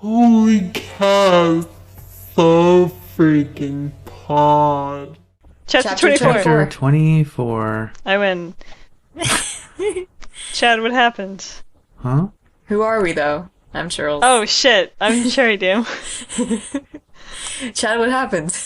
Holy cow, so freaking pod. Chapter 24. Chapter 24. I win. Chad, what happened? Huh? Who are we, though? I'm Chuuurls. Oh, shit. I'm Cherrydoom. Chad, what happened?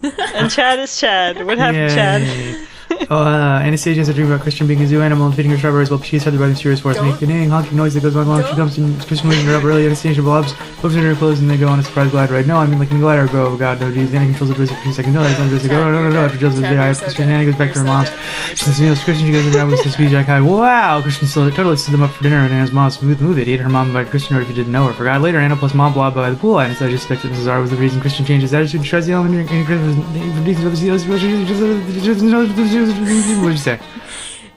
And Chad is Chad. What happened, Chad? Anastasia has a dream about Christian being a zoo animal and feeding her strawberries while she's headed by the mysterious force, making a honking noise that goes on long. She comes and Christian wakes her up early. Anastasia blobs, moves into her clothes, and they go on a surprise glide ride. No, I mean like in the glider. Go, oh god, no, geez. Anna controls the blizzard for 2 seconds. No, that's not blizzard. Go, no. After Jill's with the eye, Christian Anna goes back to her mom's. She sends Christian, she goes around with the speed jack high. Wow! Christian still totally stood them up for dinner, and Anna's mom smooth move idiot. Her mom invited Christian over if you didn't know her. Forgot later, Anna plus mom blob by the pool. Anastasia suspects that Mrs. R was the reason Christian changed his attitude and tries the element in what did you say?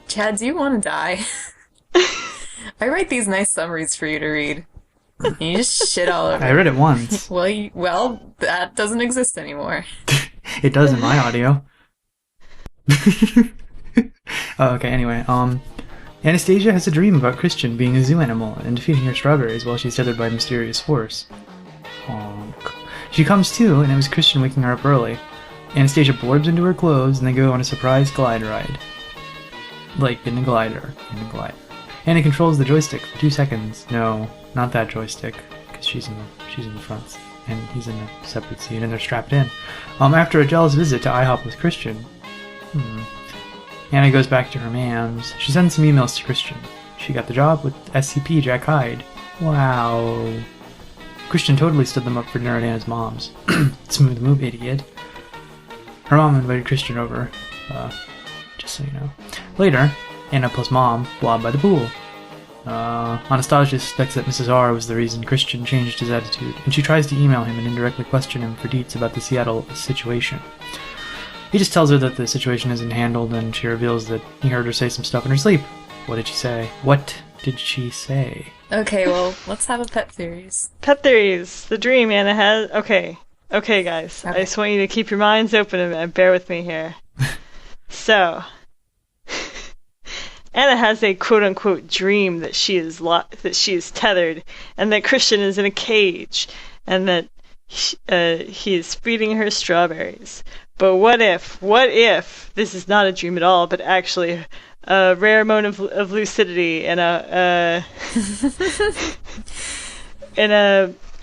Chad, do you want to die? I write these nice summaries for you to read. And you just shit all over. I read it once. Well, that doesn't exist anymore. It does in my audio. Okay, anyway, Anastasia has a dream about Christian being a zoo animal and defeating her strawberries while she's tethered by a mysterious force. Honk. She comes to, and it was Christian waking her up early. Anastasia blurbs into her clothes, and they go on a surprise glide ride. Like, in the glider. Anna controls the joystick for 2 seconds. No, not that joystick, because she's in the front, and he's in a separate seat, and they're strapped in. After a jealous visit to IHOP with Christian. Anna goes back to her mams. She sends some emails to Christian. She got the job with SCP Jack Hyde. Wow. Christian totally stood them up for dinner at Anna's mom's. Smooth move, idiot. Her mom invited Christian over, just so you know. Later, Anna plus mom blob by the pool. Anastasia suspects that Mrs. R was the reason Christian changed his attitude, and she tries to email him and indirectly question him for deets about the Seattle situation. He just tells her that the situation isn't handled, and she reveals that he heard her say some stuff in her sleep. What did she say? What did she say? Okay, well, let's have a pet theories. Pet theories. The dream Anna has. Okay, guys. Okay. I just want you to keep your minds open and bear with me here. So, Anna has a quote-unquote dream that she is tethered, and that Christian is in a cage, and that he is feeding her strawberries. But what if this is not a dream at all, but actually a rare moment of lucidity and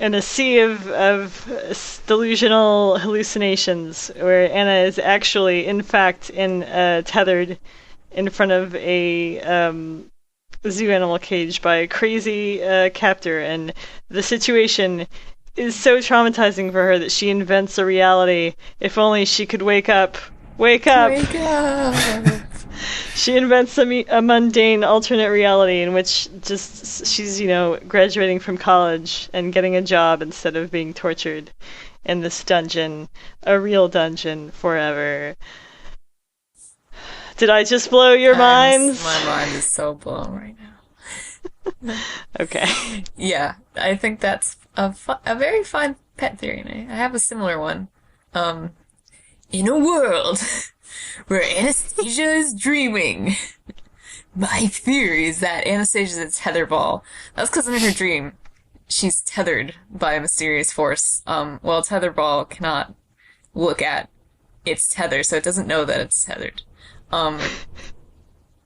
in a sea of delusional hallucinations, where Anna is actually, in fact, tethered in front of a zoo animal cage by a crazy captor, and the situation is so traumatizing for her that she invents a reality. If only she could wake up. Wake up! She invents a mundane alternate reality in which just she's, graduating from college and getting a job instead of being tortured in this dungeon, a real dungeon, forever. Did I just blow your minds? My mind is so blown right now. Okay. Yeah, I think that's a very fun pet theory, and I have a similar one. In a world where Anastasia is dreaming, my theory is that Anastasia is a tether ball. That's because in her dream, she's tethered by a mysterious force. Well, tether ball cannot look at its tether, so it doesn't know that it's tethered.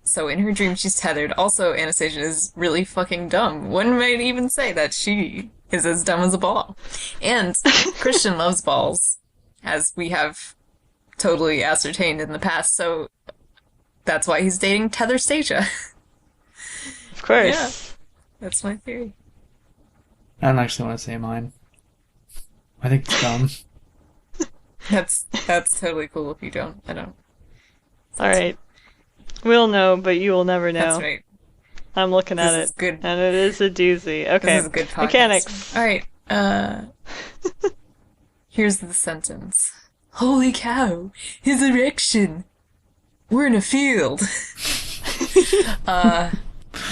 So in her dream, she's tethered. Also, Anastasia is really fucking dumb. One might even say that she is as dumb as a ball. And Christian loves balls, as we have totally ascertained in the past, so that's why he's dating Tetherstasia. Of course. Yeah, that's my theory. I don't actually want to say mine. I think it's dumb. That's totally cool if you don't. I don't. Alright. We'll know, but you will never know. That's right. I'm looking at This is it. good. And it is a doozy. Okay. This is a good podcast. Mechanics. Alright, here's the sentence. Holy cow! His erection! We're in a field!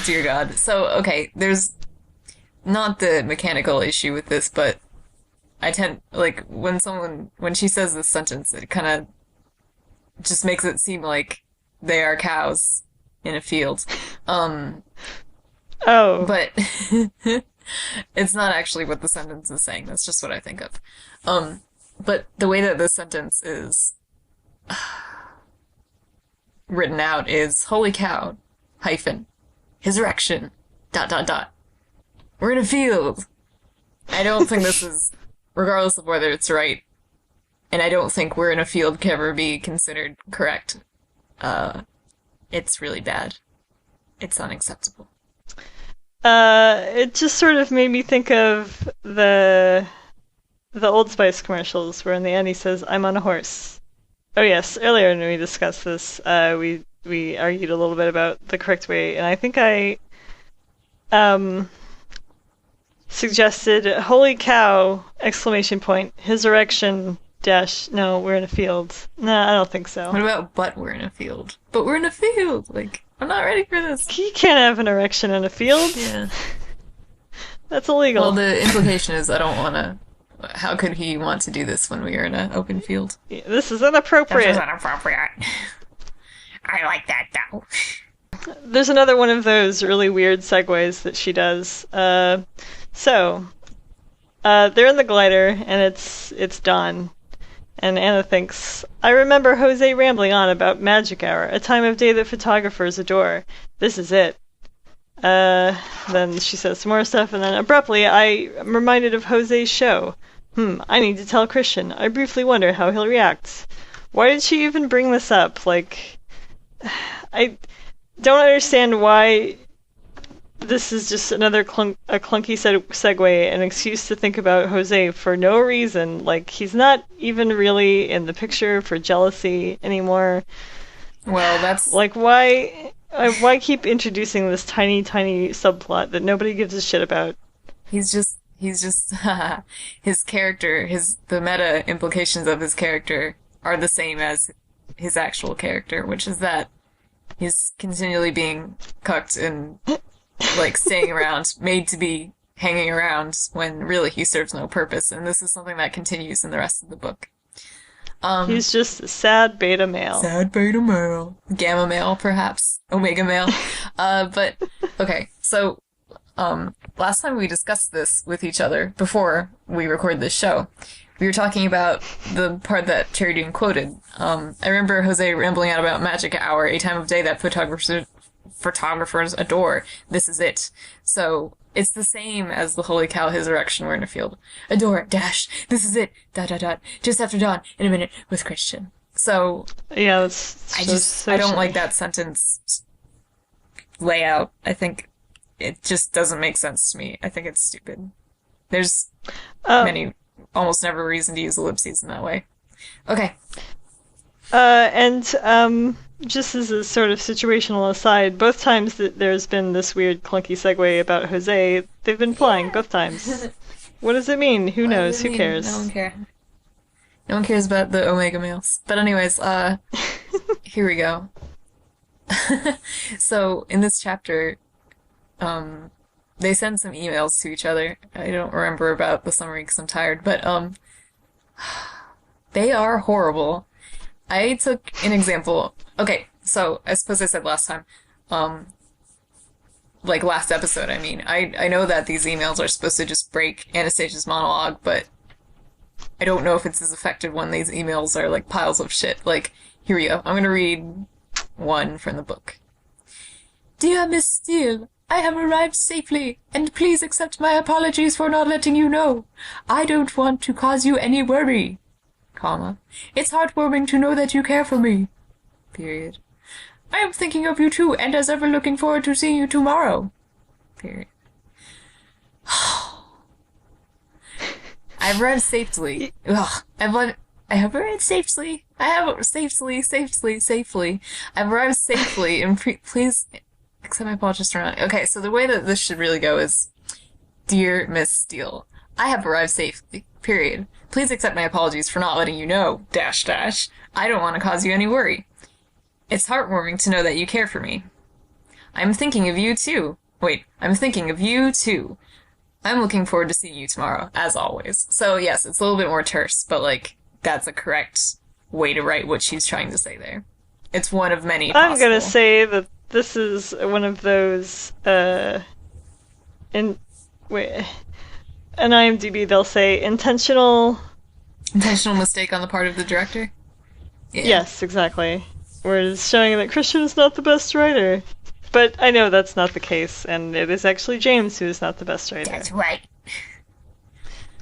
Dear God. So, okay, there's not the mechanical issue with this, but I tend, when she says this sentence, it kind of just makes it seem like they are cows in a field. Oh. But It's not actually what the sentence is saying. That's just what I think of. But the way that this sentence is written out is holy cow, hyphen, his erection, ... We're in a field. I don't think this is, regardless of whether it's right, and I don't think we're in a field can ever be considered correct. It's really bad. It's unacceptable. It just sort of made me think of the Old Spice commercials where in the end he says, "I'm on a horse." Oh yes, earlier when we discussed this, we argued a little bit about the correct way, and I think I suggested "Holy cow!" ! His erection dash. No, we're in a field. No, I don't think so. What about but we're in a field? But we're in a field. Like, I'm not ready for this. He can't have an erection in a field. Yeah. That's illegal. Well, the implication is I don't want to. How could he want to do this when we are in an open field? Yeah, this is inappropriate. This is inappropriate. I like that though. There's another one of those really weird segues that she does. So, they're in the glider, and it's dawn. And Anna thinks, "I remember Jose rambling on about magic hour, a time of day that photographers adore. This is it." Then she says some more stuff, and then abruptly, I am reminded of Jose's show. I need to tell Christian. I briefly wonder how he'll react. Why did she even bring this up? Like, I don't understand why this is just another clunky segue, an excuse to think about Jose for no reason. Like, he's not even really in the picture for jealousy anymore. Well, that's... Like, why keep introducing this tiny subplot that nobody gives a shit about? He's just his character, the meta implications of his character are the same as his actual character, which is that he's continually being cucked and like staying around, made to be hanging around when really he serves no purpose, and this is something that continues in the rest of the book. He's just a sad beta male. Sad beta male. Gamma male, perhaps. Omega male. But, okay, so, last time we discussed this with each other, before we recorded this show, we were talking about the part that Cherrydoom quoted. I remember Jose rambling out about magic hour, a time of day that photographers adore. This is it. So, it's the same as the holy cow, his erection, we're in a field. Adore, dash, this is it, ... just after dawn, in a minute, with Christian. So, yeah, I don't like that sentence layout. I think it just doesn't make sense to me. I think it's stupid. There's almost never reason to use ellipses in that way. Okay. Just as a sort of situational aside, both times that there's been this weird clunky segue about Jose, they've been flying both times. What does it mean? Who knows? Who cares? No one cares. No one cares about the Omega males. But anyways, here we go. So, in this chapter, they send some emails to each other. I don't remember about the summary because I'm tired, but, they are horrible. I took an example. Okay, so I suppose I said last time, like last episode, I mean, I know that these emails are supposed to just break Anastasia's monologue, but I don't know if it's as effective when these emails are like piles of shit. Like, here we go. I'm gonna read one from the book. Dear Miss Steele, I have arrived safely, and please accept my apologies for not letting you know. I don't want to cause you any worry. Comma. It's heartwarming to know that you care for me. Period. I am thinking of you too, and as ever looking forward to seeing you tomorrow. Period. I've arrived safely. Ugh. I have arrived safely. I've arrived safely, and please accept my apologies for not... Okay, so the way that this should really go is, Dear Miss Steele, I have arrived safely. Period. Please accept my apologies for not letting you know, ... I don't want to cause you any worry. It's heartwarming to know that you care for me. I'm thinking of you too. I'm thinking of you too. I'm looking forward to seeing you tomorrow, as always. So yes, it's a little bit more terse, but like, that's a correct way to write what she's trying to say there. It's one of many possible. I'm gonna say that this is one of those, wait, on IMDb they'll say intentional. Intentional mistake on the part of the director? Yeah. Yes, exactly. Whereas showing that Christian is not the best writer. But I know that's not the case, and it is actually James who is not the best writer. That's right.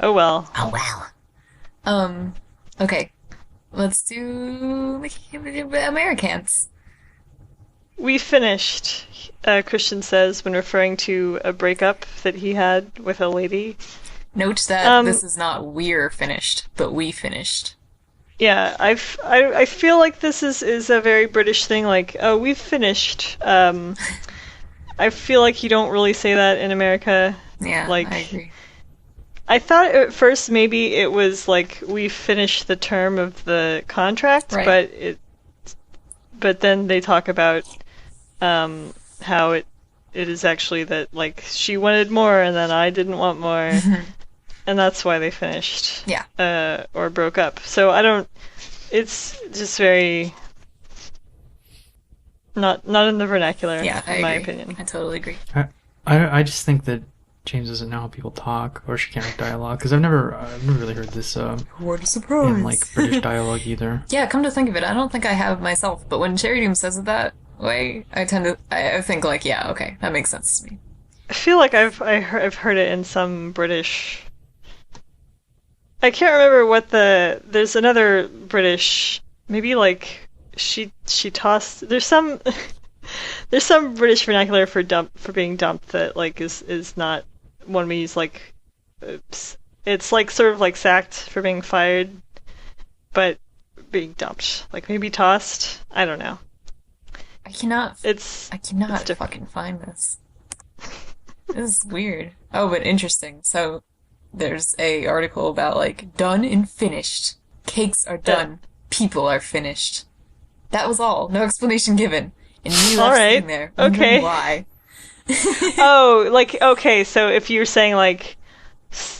Oh well. Oh well. Okay. Let's do Americans. We finished, Christian says when referring to a breakup that he had with a lady. Note that this is not we're finished, but we finished. Yeah, I feel like this is a very British thing, like, oh, we've finished. I feel like you don't really say that in America. Yeah, like, I agree. I thought at first maybe it was like we finished the term of the contract, right. but then they talk about how it is actually that like she wanted more and then I didn't want more. And that's why they finished. Yeah. Or broke up. So I don't. It's just very not in the vernacular. Yeah, I in my agree. opinion. I totally agree. I just think that James doesn't know how people talk, or she can't write dialogue, because I've never really heard this What a surprise. in like British dialogue either. Yeah, come to think of it, I don't think I have myself. But when Cherrydoom says it that way, I think like, yeah, okay, that makes sense to me. I feel like I've heard it in some British. I can't remember what there's another British, maybe like she tossed. There's some British vernacular for being dumped that like is not one we use, like it's like sort of like sacked for being fired, but being dumped, like maybe tossed. I don't know. I cannot different. fucking find this. This is weird. Oh, but interesting. So there's a article about like done and finished. Cakes are done. People are finished. That was all. No explanation given. And you left sitting there wondering okay. why. Oh, like okay. So if you're saying like,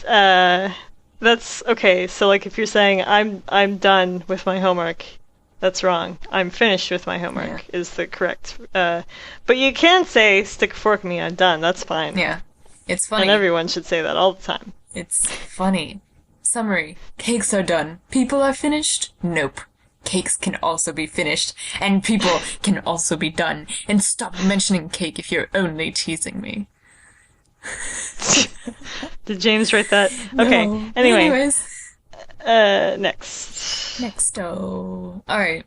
that's okay. So like if you're saying I'm done with my homework, that's wrong. I'm finished with my homework is the correct. But you can say stick a fork in me. I'm done. That's fine. Yeah, it's funny. And everyone should say that all the time. It's funny. Summary. Cakes are done. People are finished? Nope. Cakes can also be finished, and people can also be done. And stop mentioning cake if you're only teasing me. Did James write that? Okay. No. Anyway. Anyways. Next. Nexto. Alright.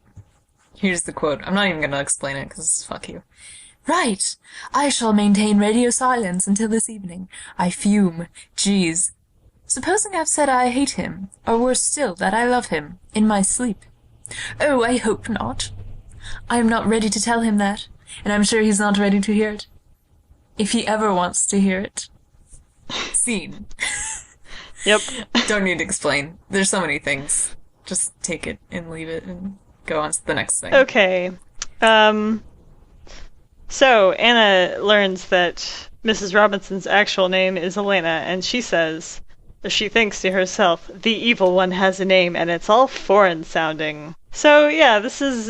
Here's the quote. I'm not even gonna explain it, because fuck you. Right. I shall maintain radio silence until this evening. I fume. Jeez. Supposing I've said I hate him, or worse still, that I love him, in my sleep. Oh, I hope not. I am not ready to tell him that, and I'm sure he's not ready to hear it. If he ever wants to hear it. Scene. Yep. Don't need to explain. There's so many things. Just take it and leave it and go on to the next thing. Okay. So, Anna learns that Mrs. Robinson's actual name is Elena, and she thinks to herself, the evil one has a name, and it's all foreign sounding. So, yeah, this is,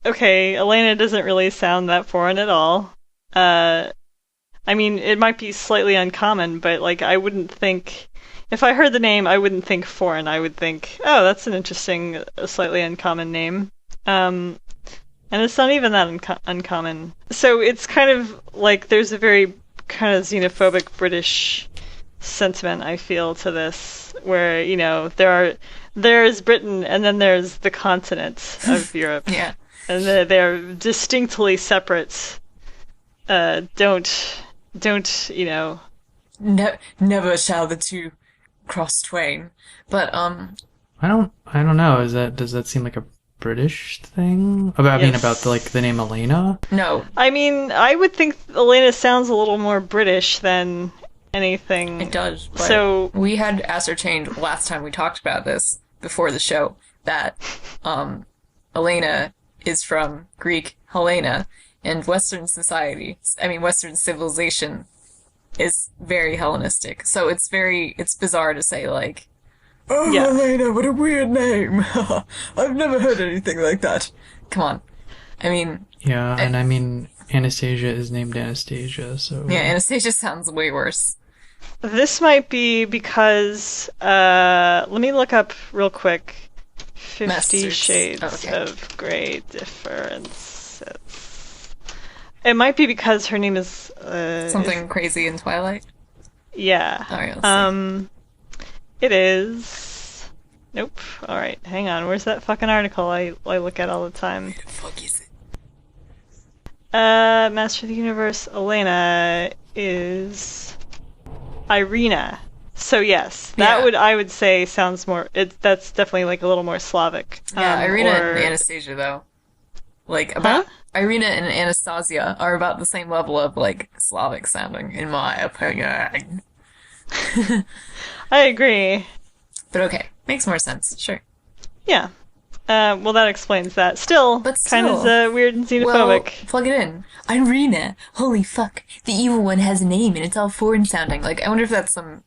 okay, Elena doesn't really sound that foreign at all. I mean, it might be slightly uncommon, but, like, I wouldn't think, if I heard the name, I wouldn't think foreign. I would think, oh, that's an interesting, slightly uncommon name. And it's not even that uncommon. So it's kind of like there's a very kind of xenophobic British sentiment, I feel, to this, where, you know, there's Britain and then there's the continent of Europe. Yeah. And they're distinctly separate. Don't, you know. Never shall the two cross twain. But, I don't know. Does that seem like a British thing? About the name Elena? No. I mean, I would think Elena sounds a little more British than anything. It does. But so we had ascertained last time we talked about this before the show that Elena is from Greek Helena, and Western civilization is very Hellenistic. So it's bizarre to say like, oh, yeah. Elena, what a weird name. I've never heard anything like that. Come on. I mean... Yeah, and I mean, Anastasia is named Anastasia, so... Yeah, Anastasia sounds way worse. This might be because, let me look up real quick. 50 Masters. Shades Okay. of Grey differences. It might be because her name is, Something crazy in Twilight? yeah. Alright, let's see. It is... Nope. Alright, hang on. Where's that fucking article I look at all the time? Who the fuck is it? Master of the Universe, Elena is Irina. So yes, that Yeah. I would say sounds more. That's definitely like a little more Slavic. Yeah, Irina or- and Anastasia, though. Like, about... Irina and Anastasia are about the same level of, like, Slavic sounding, in my opinion. I agree. But okay, makes more sense, sure. Yeah. Well, that explains that. Still, But kind of still. weird and Well, xenophobic. plug it in. Irina! Holy fuck. The evil one has a name and it's all foreign sounding. Like, I wonder if that's some,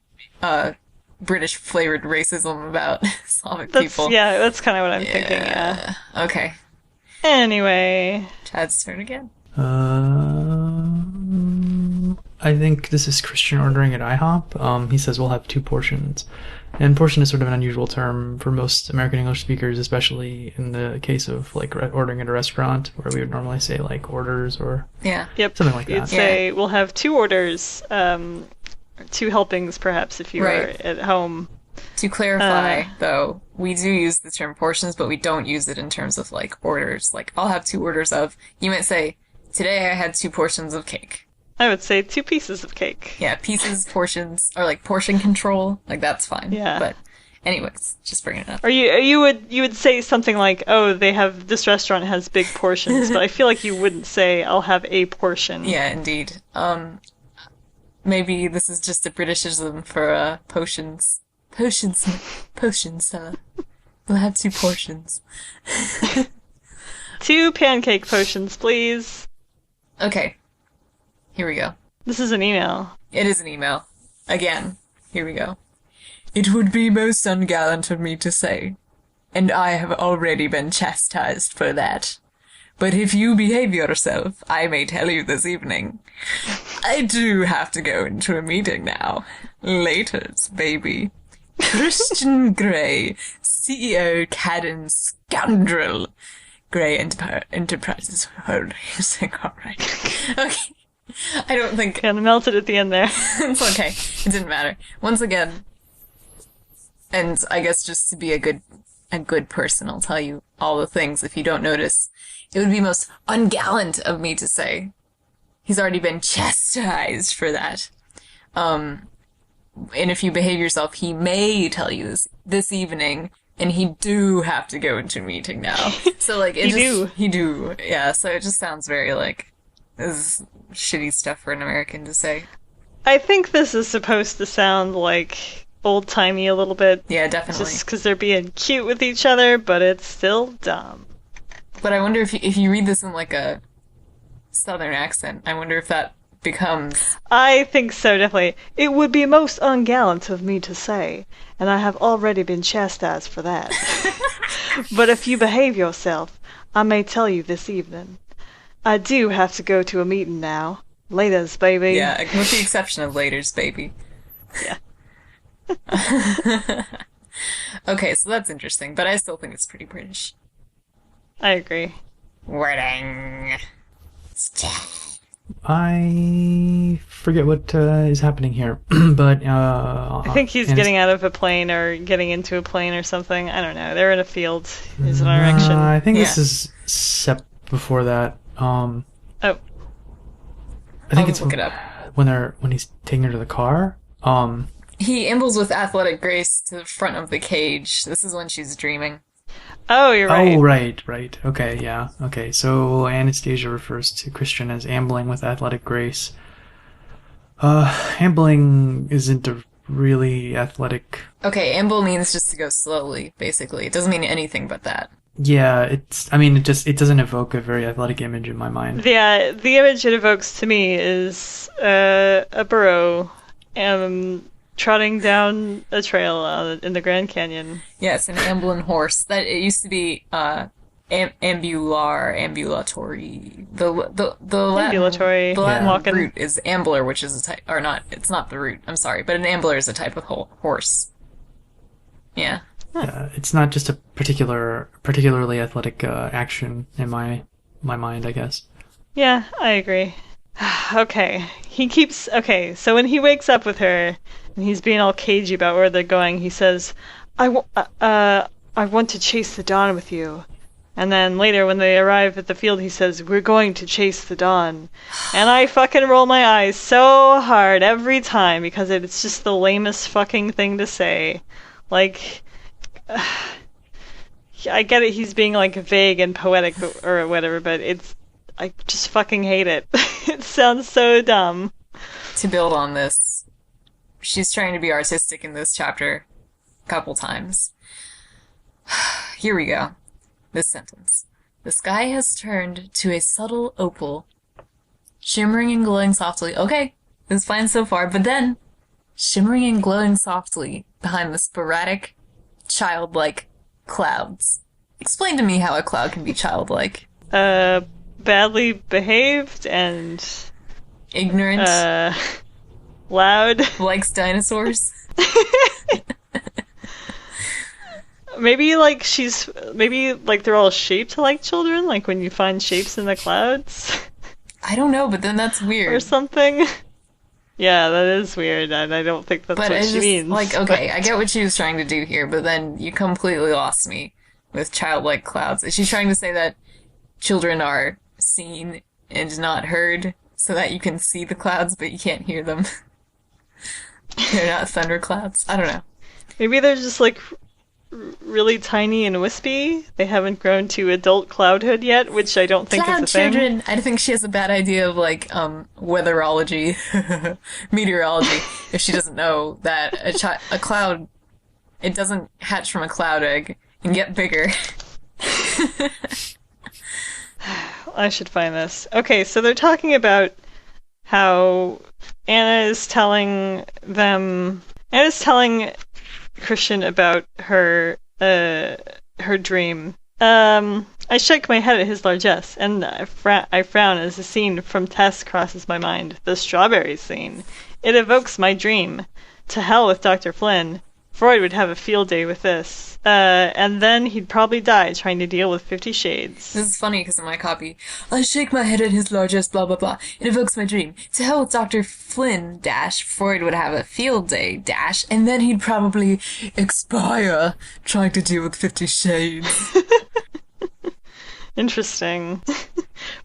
British flavored racism about Slavic people. Yeah, that's kind of what I'm thinking. Yeah. Okay. Anyway, Chad's turn again. I think this is Christian ordering at IHOP. He says we'll have 2 portions. And portion is sort of an unusual term for most American English speakers, especially in the case of like ordering at a restaurant, where we would normally say like orders or Yeah. yep. something like You'd that. say we'll have 2 orders, 2 helpings perhaps if you Right. are at home. To clarify, though, we do use the term portions, but we don't use it in terms of, like, orders. Like, I'll have 2 orders of... You might say, today I had 2 portions of cake. I would say 2 pieces of cake. Yeah, pieces, portions, or, like, portion control. Like, that's fine. Yeah. But, anyways, just bringing it up. Or you would say something like, "Oh, this restaurant has big portions," but I feel like you wouldn't say, "I'll have a portion." Yeah, indeed. Maybe this is just a Britishism for, potions. Potions. We'll have 2 portions. 2 pancake potions, please. Okay. Here we go. This is an email. It is an email. Again. Here we go. It would be most ungallant of me to say, and I have already been chastised for that. But if you behave yourself, I may tell you this evening. I do have to go into a meeting now. Laters, baby. Christian Grey, CEO, Cadden, Scoundrel. Grey Enterprises Holdings. Alright. Okay. I don't think... Kind of melted at the end there. It's okay. It didn't matter. Once again, and I guess just to be a good person, I'll tell you all the things if you don't notice. It would be most ungallant of me to say. He's already been chastised for that. And if you behave yourself, he may tell you this evening, and he do have to go into a meeting now. So, like, he do. Yeah, so it just sounds very, like, this is shitty stuff for an American to say. I think this is supposed to sound like old-timey a little bit. Yeah, definitely. Just because they're being cute with each other, but it's still dumb. But I wonder if you read this in, like, a southern accent, I wonder if that becomes... I think so, definitely. It would be most ungallant of me to say, and I have already been chastised for that. But if you behave yourself, I may tell you this evening. I do have to go to a meeting now. Laters, baby. Yeah, with the exception of laters, baby. Yeah. Okay, so that's interesting, but I still think it's pretty British. I agree. Wording. I forget what is happening here, but I think he's getting out of a plane or getting into a plane or something. I don't know. They're in a field. Is an erection. I think Yeah. this is step before that. Oh, I think I'll it's look it up. when he's taking her to the car. He ambles with athletic grace to the front of the cage. This is when she's dreaming. oh, you're right. Oh, right. Okay, yeah. Okay, so Anastasia refers to Christian as ambling with athletic grace. Ambling isn't a really athletic... Okay, amble means just to go slowly, basically. It doesn't mean anything but that. Yeah, it doesn't evoke a very athletic image in my mind. The image it evokes to me is a burro trotting down a trail in the Grand Canyon. Yes, an ambling horse. That it used to be ambulatory. The Latin, Ambulatory. the Latin Walking. root is ambler, which is a type, or not. It's not the root. I'm sorry, but an ambler is a type of horse. Yeah. It's not just a particularly athletic action in my mind, I guess. Yeah, I agree. Okay. So when he wakes up with her, and he's being all cagey about where they're going, he says, I want to chase the dawn with you. And then later when they arrive at the field, he says, we're going to chase the dawn. And I fucking roll my eyes so hard every time because it's just the lamest fucking thing to say. Like, I get it, he's being like vague and poetic or whatever, but I just fucking hate it. It sounds so dumb. To build on this, she's trying to be artistic in this chapter a couple times. Here we go. This sentence. The sky has turned to a subtle opal, shimmering and glowing softly. Okay, it's fine so far, but then, shimmering and glowing softly behind the sporadic, childlike clouds. Explain to me how a cloud can be childlike. Badly behaved and... ignorant. Loud. Likes dinosaurs. Maybe they're all shaped like children, like when you find shapes in the clouds. I don't know, but then that's weird. Or something. Yeah, that is weird, and I don't think that's what she means. Like, okay, I get what she was trying to do here, but then you completely lost me with childlike clouds. Is she trying to say that children are seen and not heard, so that you can see the clouds, but you can't hear them? They're not thunderclouds? I don't know. Maybe they're just, like, really tiny and wispy. They haven't grown to adult cloudhood yet, which I don't think Cloud is a thing. children. I think she has a bad idea of like weatherology, meteorology. If she doesn't know that a cloud, it doesn't hatch from a cloud egg and get bigger. I should find this. Okay, so they're talking about how Anna is telling Christian about her dream. I shake my head at his largesse, and I frown as a scene from Tess crosses my mind. The strawberry scene. It evokes my dream. To hell with Dr. Flynn. Freud would have a field day with this. And then he'd probably die trying to deal with 50 Shades. This is funny because in my copy, I shake my head at his largesse, blah blah blah. It evokes my dream. To hell with Dr. Flynn, dash, Freud would have a field day, dash, and then he'd probably expire trying to deal with 50 Shades. Interesting.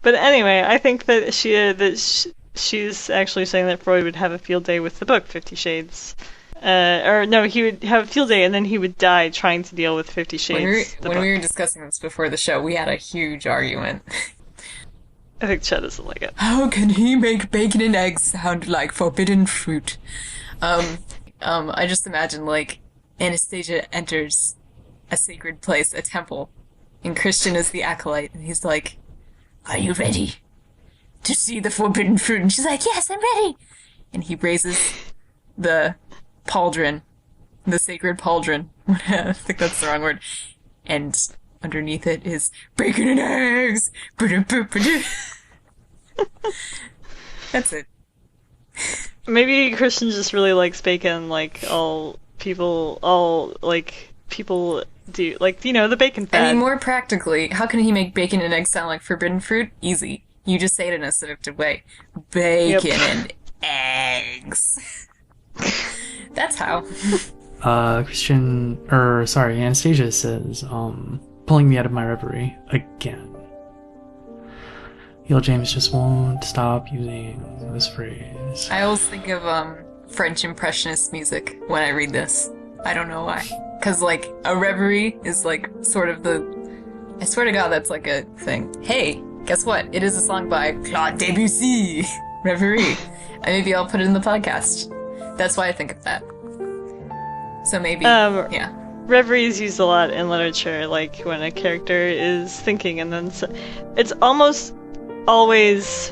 But anyway, I think that she's actually saying that Freud would have a field day with the book 50 Shades. Or no, he would have a field day and then he would die trying to deal with 50 Shades. When we were discussing this before the show, we had a huge argument. I think Chad doesn't like it. How can he make bacon and eggs sound like forbidden fruit? I just imagine, like, Anastasia enters a sacred place, a temple, and Christian is the acolyte, and he's like, are you ready to see the forbidden fruit? And she's like, yes, I'm ready! And he raises the pauldron, the sacred pauldron. I think that's the wrong word. And underneath it is bacon and eggs. That's it. Maybe Christian just really likes bacon, like people do, like, you know, the bacon fat. I mean, more practically, how can he make bacon and eggs sound like forbidden fruit? Easy. You just say it in a seductive way. Bacon and eggs. That's how. Anastasia says, pulling me out of my reverie again. James just won't stop using this phrase. I always think of French Impressionist music when I read this. I don't know why. Because, like, a reverie is, like, sort of the... I swear to God, that's, like, a thing. Hey, guess what? It is a song by Claude Debussy. Reverie. Maybe I'll put it in the podcast. That's why I think of that. So maybe, yeah. Reverie is used a lot in literature, like when a character is thinking and then... it's almost always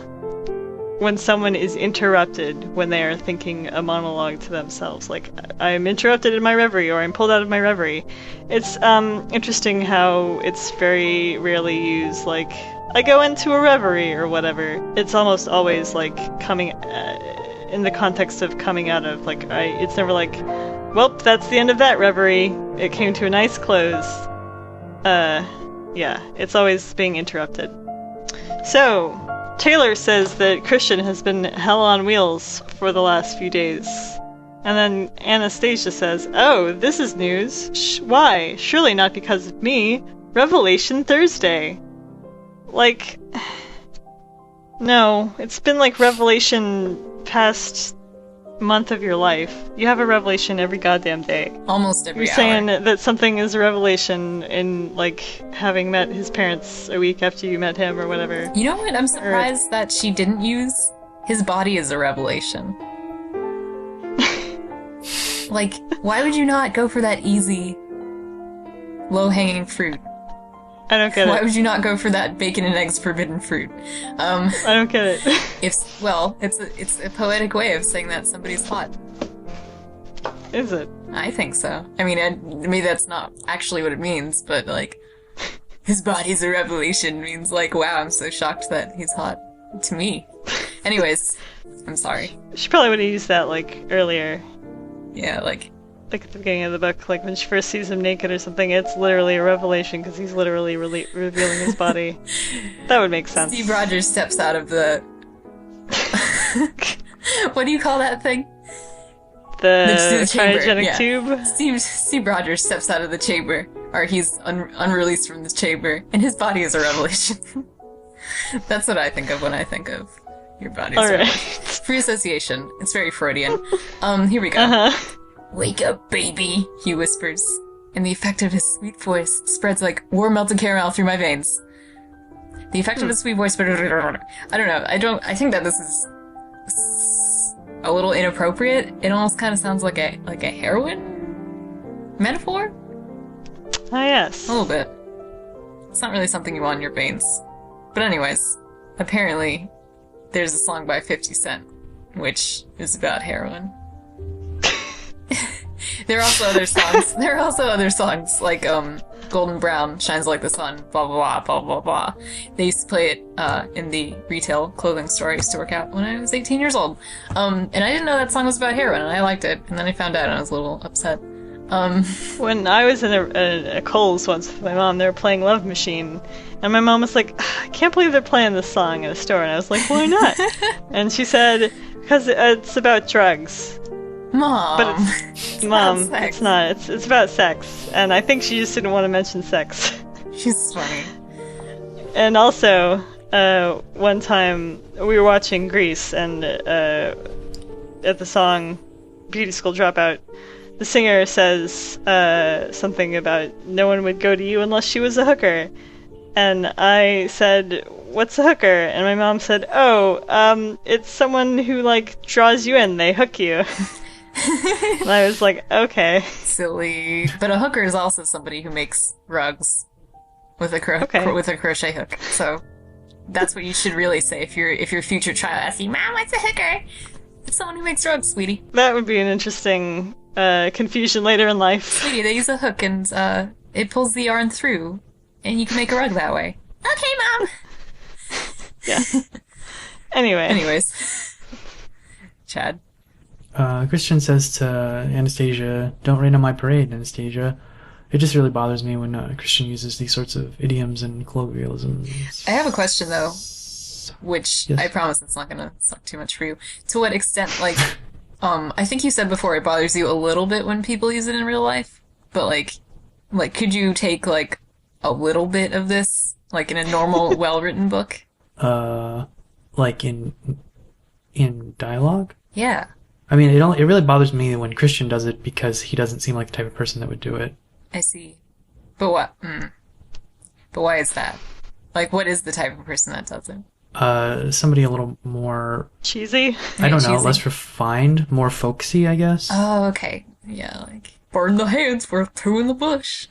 when someone is interrupted when they are thinking a monologue to themselves. Like, I'm interrupted in my reverie, or I'm pulled out of my reverie. It's interesting how it's very rarely used, like, I go into a reverie or whatever. It's almost always like coming in the context of coming out of, like, it's never like, well, that's the end of that reverie. It came to a nice close. Yeah, it's always being interrupted. So, Taylor says that Christian has been hell on wheels for the last few days. And then Anastasia says, oh, this is news. Why? Surely not because of me. Revelation Thursday. Like, no, it's been like Revelation past month of your life. You have a revelation every goddamn day. Almost every You're hour. saying that something is a revelation in, like, having met his parents a week after you met him or whatever. You know what? I'm surprised that she didn't use his body as a revelation. Like, why would you not go for that easy, low-hanging fruit? I don't get Why it. would you not go for that bacon and eggs forbidden fruit? I don't get it. It's a poetic way of saying that somebody's hot. Is it? I think so. I mean, maybe that's not actually what it means, but, like, his body's a revelation means, like, wow, I'm so shocked that he's hot. To me. Anyways, I'm sorry. She probably would have used that, like, earlier. Yeah, like, Like at the beginning of the book, like when she first sees him naked or something, it's literally a revelation because he's literally revealing his body. That would make sense. Steve Rogers steps out of the... What do you call that thing? The chamber, cryogenic yeah. tube? Steve Rogers steps out of the chamber, or he's unreleased from the chamber, and his body is a revelation. That's what I think of when I think of your body's a revelation. Free association. It's very Freudian. Here we go. Uh-huh. Wake up, baby, he whispers, and the effect of his sweet voice spreads like warm melted caramel through my veins. The effect of his sweet voice, I don't know, I think that this is a little inappropriate. It almost kind of sounds like a heroin metaphor? Ah, yes. A little bit. It's not really something you want in your veins. But anyways, apparently, there's a song by 50 Cent, which is about heroin. There are also other songs, like, Golden Brown, Shines Like the Sun, blah blah blah, blah blah blah. They used to play it, in the retail clothing store I used to work at when I was 18 years old. And I didn't know that song was about heroin, and I liked it, and then I found out and I was a little upset. When I was in a Kohl's once with my mom, they were playing Love Machine, and my mom was like, I can't believe they're playing this song at a store, and I was like, why not? And she said, because it's about drugs. Mom! But Mom, sex. it's not. It's about sex, and I think she just didn't want to mention sex. She's funny. And also, one time we were watching Grease, and at the song Beauty School Dropout, the singer says something about no one would go to you unless she was a hooker. And I said, what's a hooker? And my mom said, oh, it's someone who, like, draws you in. They hook you. And I was like, okay. Silly. But a hooker is also somebody who makes rugs with a with a crochet hook. So that's what you should really say if your future child asks you, Mom, what's a hooker? It's someone who makes rugs, sweetie. That would be an interesting confusion later in life. Sweetie, they use a hook and it pulls the yarn through, and you can make a rug that way. Okay, Mom. Yeah. Anyways. Chad. Christian says to Anastasia, don't rain on my parade, Anastasia. It just really bothers me when Christian uses these sorts of idioms and colloquialisms. I have a question, though, which Yes. I promise it's not going to suck too much for you. To what extent, like, I think you said before it bothers you a little bit when people use it in real life, but, like, could you take, like, a little bit of this, like, in a normal, well-written book? Like in dialogue? Yeah. I mean, it really bothers me when Christian does it because he doesn't seem like the type of person that would do it. I see. But what? But why is that? Like, what is the type of person that does it? Somebody a little more... Cheesy? I don't know, cheesy? less refined, more folksy, I guess. Oh, okay. Yeah, like, burn the hands worth two in the bush.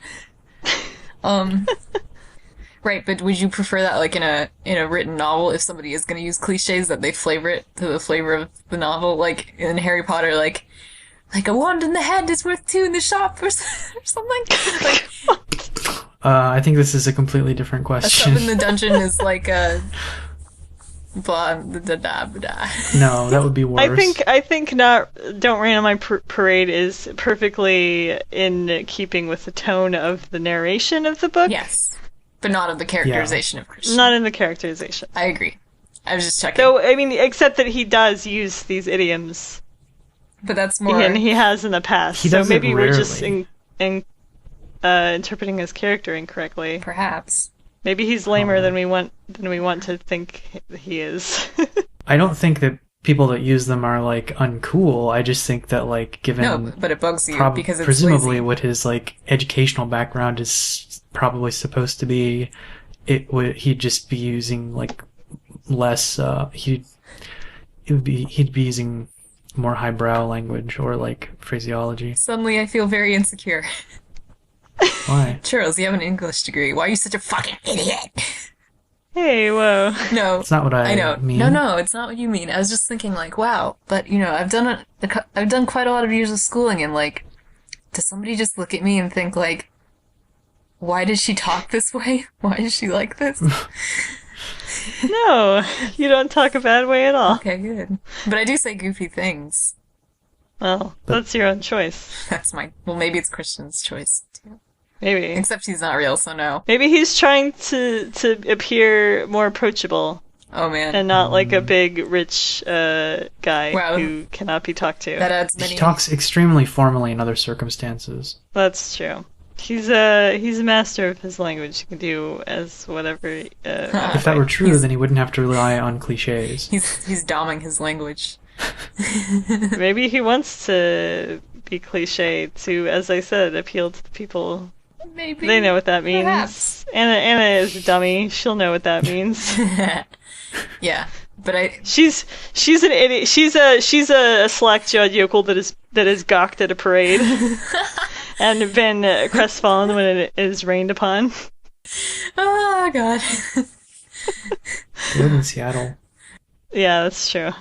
Right, but would you prefer that, like, in a written novel, if somebody is going to use cliches, that they flavor it to the flavor of the novel? Like, in Harry Potter, like a wand in the head is worth 2 in the shop, or something? Like, I think this is a completely different a question. sub in the dungeon is like a... blah, da, da, da, da. No, that would be worse. I think not. Don't Rain on My Parade is perfectly in keeping with the tone of the narration of the book. Yes. But not of the characterization of Christian. Not in the characterization. I agree. I was just checking. Though, I mean, except that he does use these idioms. But that's more... And he has in the past. He so does it maybe we're just rarely. interpreting his character incorrectly. Perhaps. Maybe he's lamer than we want to think he is. I don't think that people that use them are, like, uncool. I just think that, like, given... No, but it bugs you because it's presumably lazy. what his, like, educational background is probably supposed to be, he'd just be using, like, less, he'd be using more highbrow language or, like, phraseology. Suddenly I feel very insecure. Why? Chuuurls, you have an English degree. Why are you such a fucking idiot? Hey, whoa. No. It's not what I know. mean. No, it's not what you mean. I was just thinking, like, wow, but, you know, I've done quite a lot of years of schooling, and, like, does somebody just look at me and think, like, why does she talk this way? Why is she like this? No, you don't talk a bad way at all. Okay, good. But I do say goofy things. Well, that's your own choice. That's well, maybe it's Christian's choice, too. Maybe. Except he's not real, so no. Maybe he's trying to appear more approachable Oh, man. and not like a big, rich guy Wow. who cannot be talked to. That adds many... He talks extremely formally in other circumstances. That's true. He's a master of his language. He can do as whatever. If that were true, then he wouldn't have to rely on cliches. He's doming his language. Maybe he wants to be cliche to, as I said, appeal to the people. Maybe. They know what that means. Perhaps. Anna is a dummy. She'll know what that means. Yeah, but She's an idiot. She's a slack-jawed yokel that is gawked at a parade and been crestfallen when it is rained upon. Oh, God. They live in Seattle. Yeah, that's true.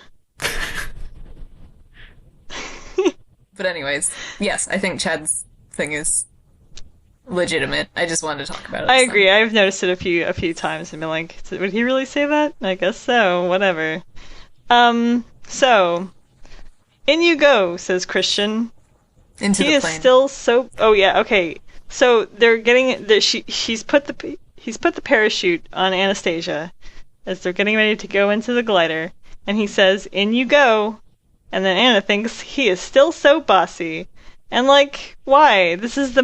But anyways, yes, I think Chad's thing is legitimate. I just wanted to talk about it. I so. agree. I've noticed it a few times and been like, would he really say that? I guess so. Whatever. So in you go, says Christian. Into He the is plane. still so. Oh yeah. Okay. So they're getting. He's put the parachute on Anastasia as they're getting ready to go into the glider, and he says, "In you go." And then Anna thinks he is still so bossy. And like, why? This is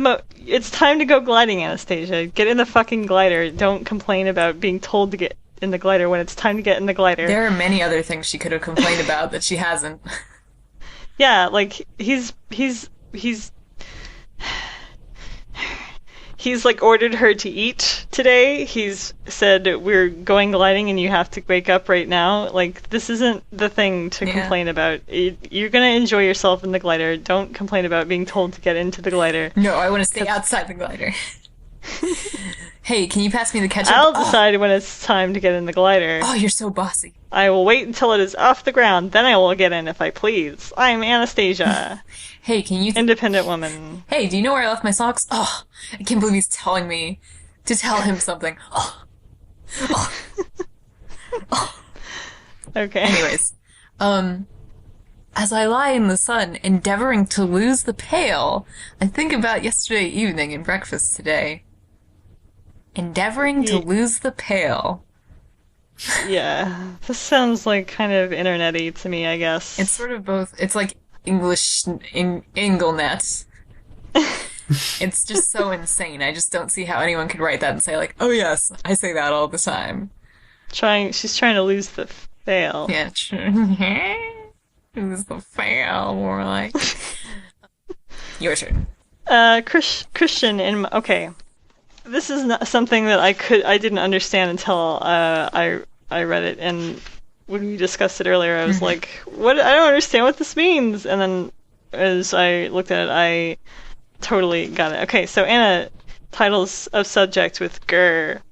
it's time to go gliding, Anastasia. Get in the fucking glider. Don't complain about being told to get in the glider when it's time to get in the glider. There are many other things she could have complained about that she hasn't. Yeah, like he's like ordered her to eat today. He's said we're going gliding and you have to wake up right now. Like, this isn't the thing to complain about. You're gonna enjoy yourself in the glider. Don't complain about being told to get into the glider. No, I want to stay outside the glider. Hey, can you pass me the ketchup? I'll decide when it's time to get in the glider. Oh, you're so bossy. I will wait until it is off the ground, then I will get in if I please. I'm Anastasia. Hey, can you... Independent woman. Hey, do you know where I left my socks? Oh, I can't believe he's telling me to tell him something. Oh. Okay. Anyways, as I lie in the sun, endeavoring to lose the pail, I think about yesterday evening and breakfast today. Endeavoring to lose the pail. Yeah, this sounds like kind of internet-y to me, I guess. It's sort of both. It's like English Inglenet. It's just so insane. I just don't see how anyone could write that and say like, oh yes, I say that all the time. She's trying to lose the fail. Yeah, true. Lose the fail, more like. Your turn. Christian okay. This is not something that I didn't understand until I read it, and when we discussed it earlier, I was like, "What? I don't understand what this means." And then, as I looked at it, I totally got it. Okay, so Anna titles of subject with "ger,"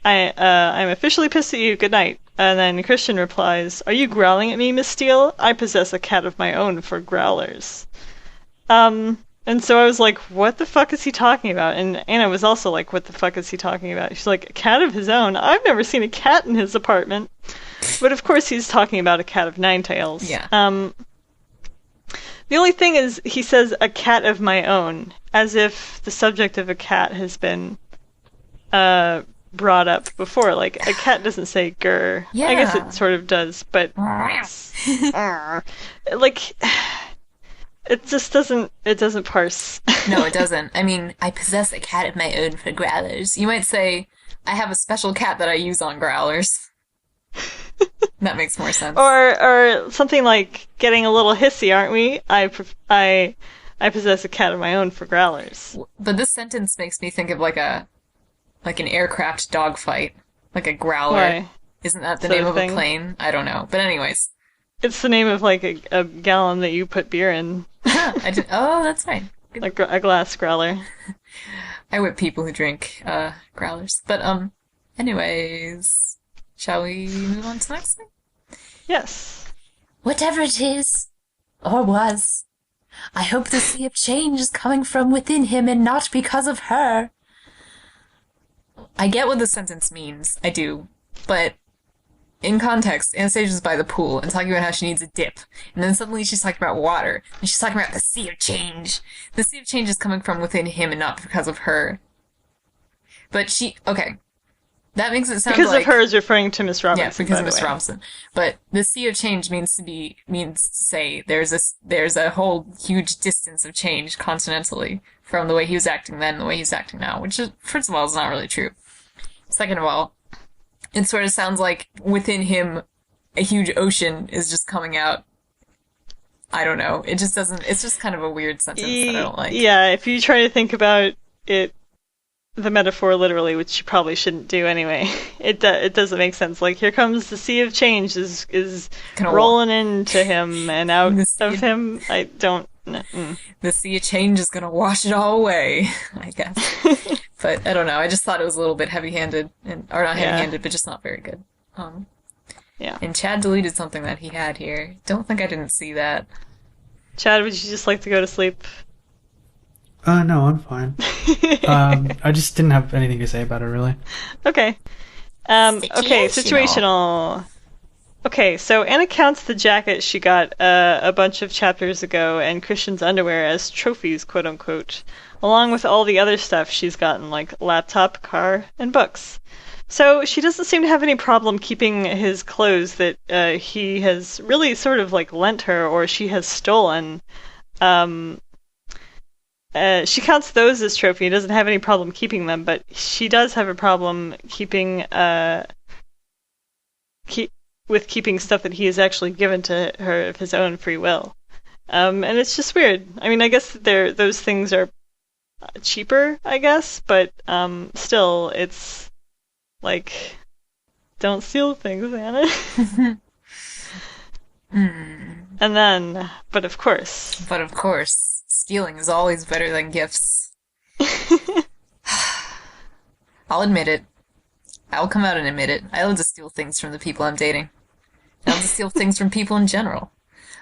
I'm officially pissed at you. Good night. And then Christian replies, "Are you growling at me, Miss Steele? I possess a cat of my own for growlers." And so I was like, what the fuck is he talking about? And Anna was also like, what the fuck is he talking about? She's like, a cat of his own? I've never seen a cat in his apartment. But of course he's talking about a cat of nine tails. Yeah. The only thing is, he says, a cat of my own, as if the subject of a cat has been brought up before. Like, a cat doesn't say grr. Yeah. I guess it sort of does, but like, it just doesn't parse. No, it doesn't. I mean, I possess a cat of my own for growlers. You might say, I have a special cat that I use on growlers. That makes more sense. Or something like getting a little hissy, aren't we? I possess a cat of my own for growlers. But this sentence makes me think of like an aircraft dogfight, like a growler. Why? Isn't that the Sort name of of a thing? plane? I don't know. But anyways. It's the name of like a gallon that you put beer in. Oh, that's right. Good. Like a glass growler. I whip people who drink growlers. But anyways, shall we move on to the next thing? Yes. Whatever it is, or was, I hope the sea of change is coming from within him and not because of her. I get what the sentence means, I do, but in context, Anastasia's by the pool and talking about how she needs a dip, and then suddenly she's talking about water, and she's talking about the sea of change. The sea of change is coming from within him and not because of her. But okay. That makes it sound Because like... of her is referring to Miss Robinson. Yeah, because of by the Miss way. Robinson. But the sea of change means to say there's a whole huge distance of change continentally from the way he was acting then and the way he's acting now, which is, first of all, is not really true. Second of all, it sort of sounds like within him a huge ocean is just coming out. I don't know. It just doesn't... It's just kind of a weird sentence that I don't like. Yeah, if you try to think about it, the metaphor literally, which you probably shouldn't do anyway, it doesn't make sense. Like, here comes the sea of change is rolling into him, and out of him, I don't... The sea of change is gonna wash it all away, I guess. But, I don't know, I just thought it was a little bit heavy-handed, or not heavy-handed, but just not very good. Yeah. And Chad deleted something that he had here. Don't think I didn't see that. Chad, would you just like to go to sleep? No, I'm fine. I just didn't have anything to say about it, really. Okay. Okay, situational. Okay, so Anna counts the jacket she got a bunch of chapters ago and Christian's underwear as trophies, quote-unquote, along with all the other stuff she's gotten, like laptop, car, and books. So she doesn't seem to have any problem keeping his clothes that he has really sort of like lent her or she has stolen. She counts those as trophy and doesn't have any problem keeping them, but she does have a problem keeping keeping stuff that he has actually given to her of his own free will. And it's just weird. I mean, I guess those things are cheaper, I guess, but still, it's like, don't steal things, Anna. And then, but of course, stealing is always better than gifts. I'll admit it. I'll come out and admit it. I love to steal things from the people I'm dating. I love to steal things from people in general.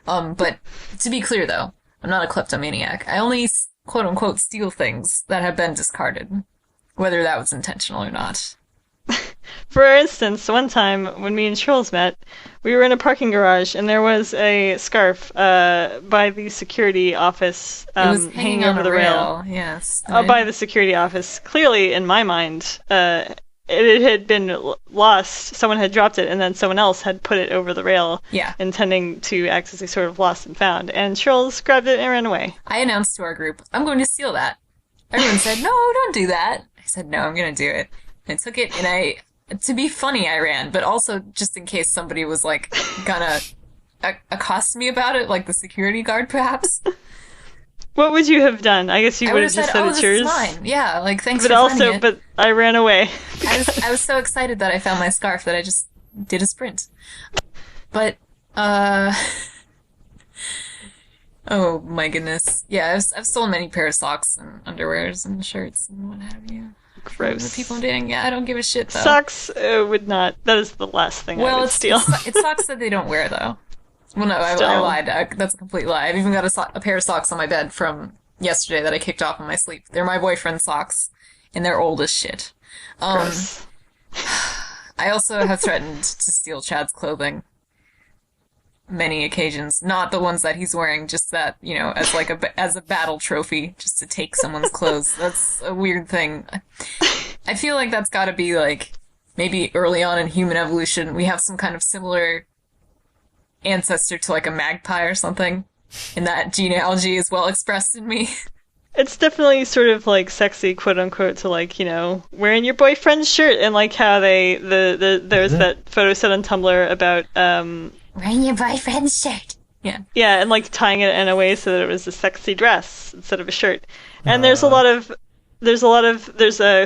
But to be clear, though, I'm not a kleptomaniac. I only, quote-unquote, steal things that have been discarded, whether that was intentional or not. For instance, one time when me and Chuuurls met, we were in a parking garage and there was a scarf by the security office It was hanging over the rail. Yes. By the security office. Clearly, in my mind, it had been lost. Someone had dropped it, and then someone else had put it over the rail, intending to act as a sort of lost and found. And Chuuurls grabbed it and ran away. I announced to our group, I'm going to steal that. Everyone said, no, don't do that. I said, no, I'm going to do it. And I took it, and to be funny, I ran, but also just in case somebody was, like, gonna accost me about it, like the security guard, perhaps. What would you have done? I guess you would have just said it's yours. This is mine. Yeah, like, thanks but for also, finding it. But I ran away. I was so excited that I found my scarf that I just did a sprint. But, oh my goodness. Yeah, I've stolen many pair of socks and underwears and shirts and what have you. Gross. The people I'm dating, yeah, I don't give a shit, though. Socks would not. That is the last thing I would steal. It's socks that they don't wear, though. Well, no, I lied. That's a complete lie. I've even got a pair of socks on my bed from yesterday that I kicked off in my sleep. They're my boyfriend's socks, and they're old as shit. Gross. I also have threatened to steal Chad's clothing many occasions. Not the ones that he's wearing, just that, as like as a battle trophy, just to take someone's clothes. That's a weird thing. I feel like that's gotta be like, maybe early on in human evolution, we have some kind of similar ancestor to like a magpie or something, and that genealogy is well expressed in me. It's definitely sort of like sexy, quote unquote, to like, wearing your boyfriend's shirt, and like how there's that photo set on Tumblr about wearing your boyfriend's shirt. Yeah. Yeah, and like tying it in a way so that it was a sexy dress instead of a shirt. And there's a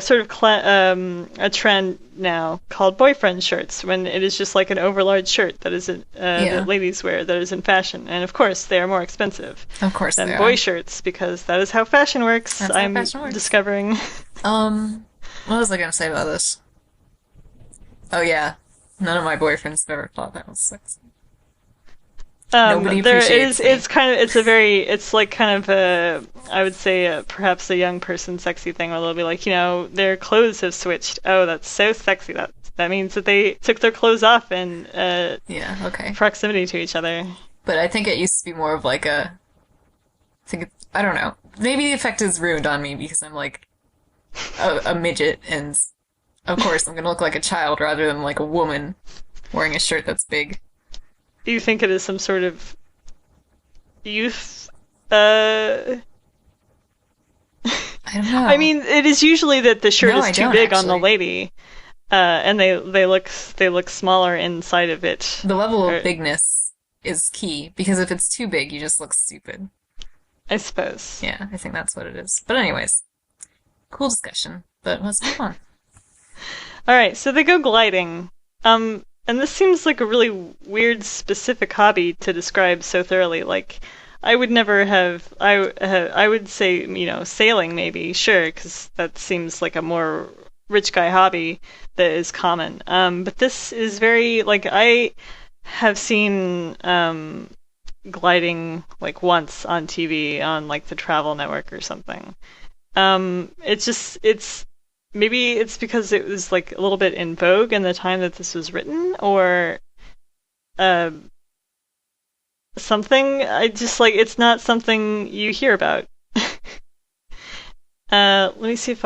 sort of a trend now called boyfriend shirts, when it is just like an overlarge shirt that isn't that ladies wear, that is in fashion, and of course they are more expensive. Of course, than boy shirts, because that is how fashion works. I'm discovering. What was I gonna say about this? Oh yeah, none of my boyfriends have ever thought that was sexy. Nobody appreciates me. It's like kind of a, I would say, perhaps a young person sexy thing, where they'll be like, their clothes have switched. Oh, that's so sexy. That means that they took their clothes off in proximity to each other. But I think it used to be more of like I don't know. Maybe the effect is ruined on me because I'm like a midget, and of course I'm gonna look like a child rather than like a woman wearing a shirt that's big. Do you think it is some sort of youth? I don't know. I mean, it is usually that the shirt is too big on the lady, and they look smaller inside of it. The level of bigness is key, because if it's too big, you just look stupid. I suppose. Yeah, I think that's what it is. But anyways, cool discussion. But let's move on. All right, so they go gliding. And this seems like a really weird, specific hobby to describe so thoroughly. Like, I would never have. I would say, sailing maybe, sure, because that seems like a more rich guy hobby that is common. But this is very like, I have seen gliding like once on TV on like the Travel Network or something. Maybe it's because it was like a little bit in vogue in the time that this was written, or something. I just like, it's not something you hear about. Let me see if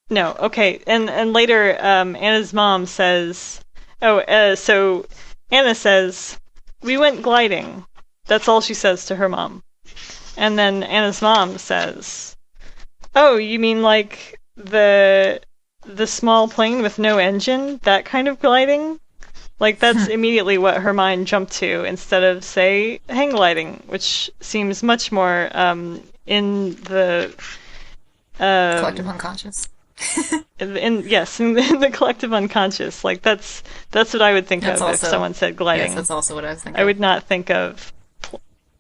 No, okay. And later, Anna's mom says, so Anna says, "We went gliding." That's all she says to her mom. And then Anna's mom says, "Oh, you mean like the small plane with no engine? That kind of gliding?" Like, that's immediately what her mind jumped to, instead of, say, hang gliding, which seems much more in the... collective unconscious. in the collective unconscious. Like, that's what I would think of if someone said gliding. Yes, that's also what I was thinking. I would not think of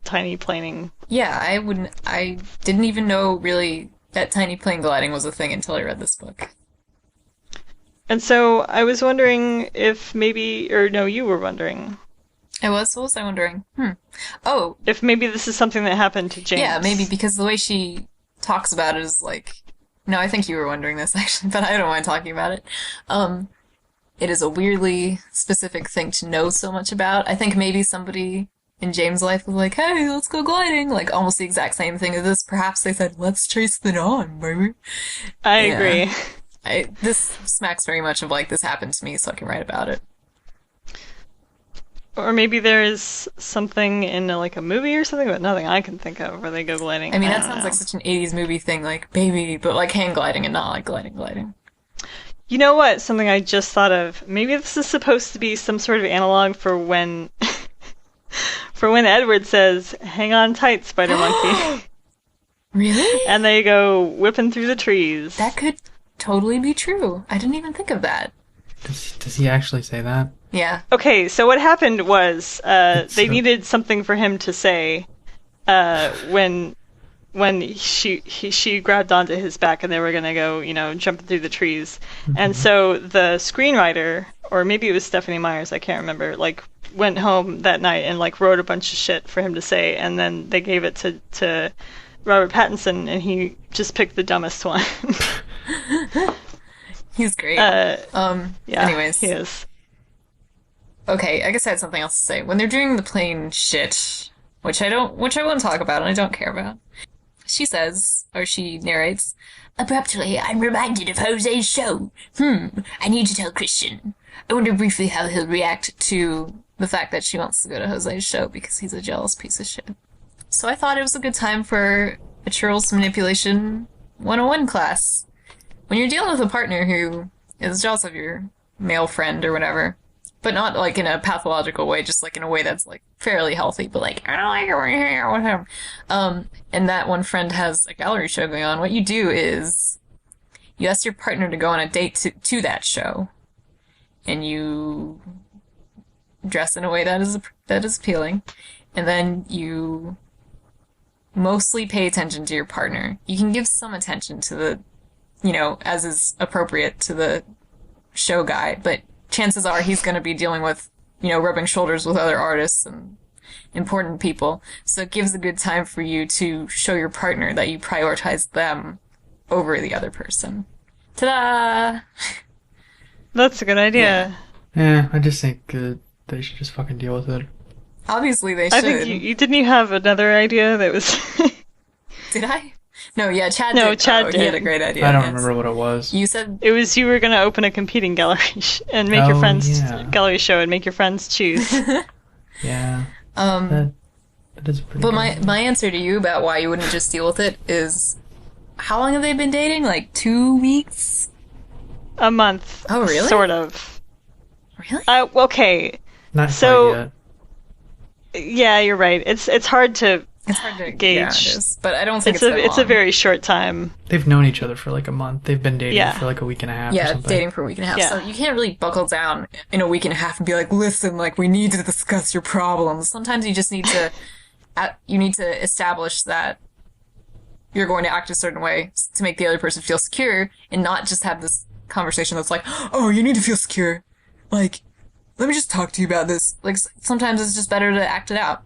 tiny planing. Yeah, I didn't even know really that tiny plane gliding was a thing until I read this book. And so I was wondering if you were wondering. I was? What was I wondering? Oh. If maybe this is something that happened to James. Yeah, maybe, because the way she talks about it is like... No, I think you were wondering this, actually, but I don't mind talking about it. It is a weirdly specific thing to know so much about. I think maybe somebody in James' life was like, "Hey, let's go gliding." Like, almost the exact same thing as this. Perhaps they said, "Let's chase the dawn, baby." I agree. This smacks very much of, like, this happened to me, so I can write about it. Or maybe there is something in, like, a movie or something, but nothing I can think of where they go gliding. I mean, that sounds like such an 80s movie thing, like, baby, but, like, hang gliding and not, like, gliding. You know what? Something I just thought of. Maybe this is supposed to be some sort of analog for when... for when Edward says, "Hang on tight, spider monkey." Really? And they go whipping through the trees. That could totally be true. I didn't even think of that. Does he actually say that? Yeah. Okay, so what happened was they needed something for him to say when when she grabbed onto his back and they were gonna go, jumping through the trees. And so the screenwriter, or maybe it was Stephanie Myers, I can't remember, like went home that night and like wrote a bunch of shit for him to say, and then they gave it to Robert Pattinson, and he just picked the dumbest one. He's great. Yeah, anyways. he is. Okay, I guess I had something else to say. When they're doing the plane shit, which I won't talk about and I don't care about, she says, or she narrates, "Abruptly, I'm reminded of Jose's show. I need to tell Christian. I wonder briefly how he'll react to the fact that she wants to go to Jose's show because he's a jealous piece of shit." So I thought it was a good time for a Chuuurls Manipulation 101 class. When you're dealing with a partner who is jealous of your male friend or whatever, but not like in a pathological way, just like in a way that's like fairly healthy, but like, I don't like it when you hang out with him. And that one friend has a gallery show going on. What you do is you ask your partner to go on a date to that show, and you dress in a way that is appealing, and then you mostly pay attention to your partner. You can give some attention to the, as is appropriate to the show guy, but chances are he's going to be dealing with, rubbing shoulders with other artists and important people. So it gives a good time for you to show your partner that you prioritize them over the other person. Ta-da! That's a good idea. Yeah, I just think they should just fucking deal with it. Obviously they should. I think you have another idea that was... Did I? No, yeah, Chad No, did. Chad He had did. a great idea. I don't yes. remember what it was. You said... It was you were going to open a competing gallery and make your friends gallery show and make your friends choose. Yeah. That is pretty But good. my answer to you about why you wouldn't just deal with it is, how long have they been dating? Like 2 weeks? A month. Oh, really? Sort of. Really? Okay. Not so- quite yet. Yeah, you're right. It's hard to It's hard to gauge. Yeah, it is. But I don't think it's it's a long. very short time. They've known each other for like a month. They've been dating Yeah. for like a week and a half or Yeah, something. dating for a week and a half. Yeah. So you can't really buckle down in a week and a half and be like, listen, like, we need to discuss your problems. Sometimes you just need to, establish that you're going to act a certain way to make the other person feel secure, and not just have this conversation that's like, oh, you need to feel secure. Like, let me just talk to you about this. Like, sometimes it's just better to act it out.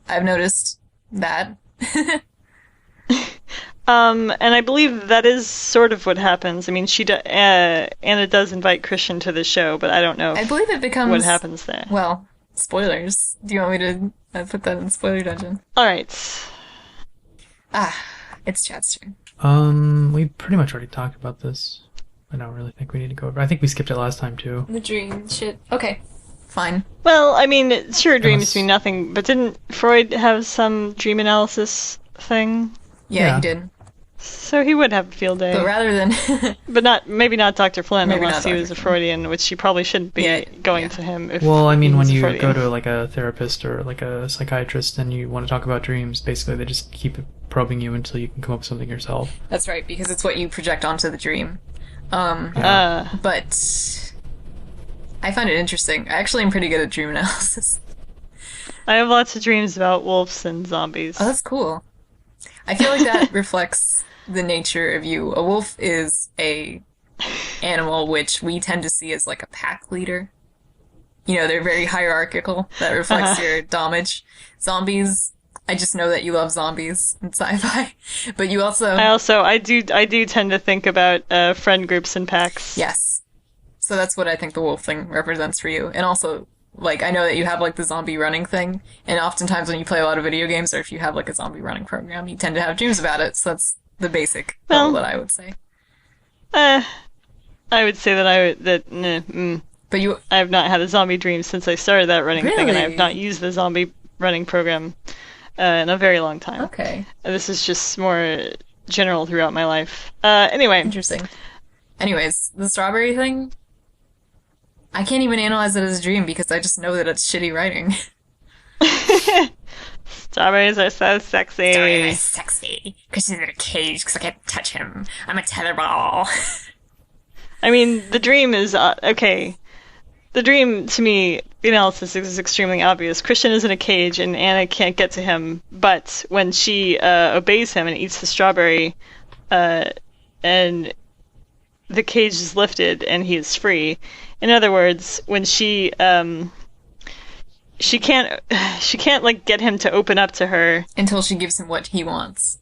I've noticed that. And I believe that is sort of what happens. I mean, Anna does invite Christian to the show, but I don't know I believe it becomes... what happens there. Well, spoilers. Do you want me to put that in spoiler dungeon? All right. It's Chad's turn. We pretty much already talked about this. I don't really think we need to go over. I think we skipped it last time too. The dream shit. Okay. Fine. Well, I mean, sure, dreams Unless- mean nothing, but didn't Freud have some dream analysis thing? Yeah, Yeah. he did. So he would have a field day. But rather than... But maybe not Dr. Flynn, Maybe unless not he was a Dr. Freudian, which he probably shouldn't be Yeah, going yeah. to him. If Well, I mean, he when was a you Freudian. go to like a therapist or like a psychiatrist and you want to talk about dreams, basically they just keep probing you until you can come up with something yourself. That's right, because it's what you project onto the dream. Uh, But I find it interesting. I actually am pretty good at dream analysis. I have lots of dreams about wolves and zombies. Oh, that's cool. I feel like that reflects the nature of you. A wolf is a animal which we tend to see as like a pack leader. They're very hierarchical. That reflects your domage. Zombies, I just know that you love zombies in sci-fi. But you also... I do tend to think about friend groups and packs. Yes. So that's what I think the wolf thing represents for you. And also, like, I know that you have, like, the zombie running thing, and oftentimes when you play a lot of video games, or if you have, like, a zombie running program, you tend to have dreams about it, so that's the basic level that I would say. I would say that But you... I have not had a zombie dream since I started that running thing, and I Really? have not used the zombie running program in a very long time. Okay. This is just more general throughout my life. Anyway. Interesting. Anyways, the strawberry thing, I can't even analyze it as a dream because I just know that it's shitty writing. Strawberries are so sexy. Strawberry is sexy because he's in a cage because I can't touch him. I'm a tetherball. I mean, the dream is okay. the dream, to me, the analysis is extremely obvious. Christian is in a cage, and Anna can't get to him, but when she obeys him and eats the strawberry, and the cage is lifted and he is free. In other words, when she can't like get him to open up to her until she gives him what he wants.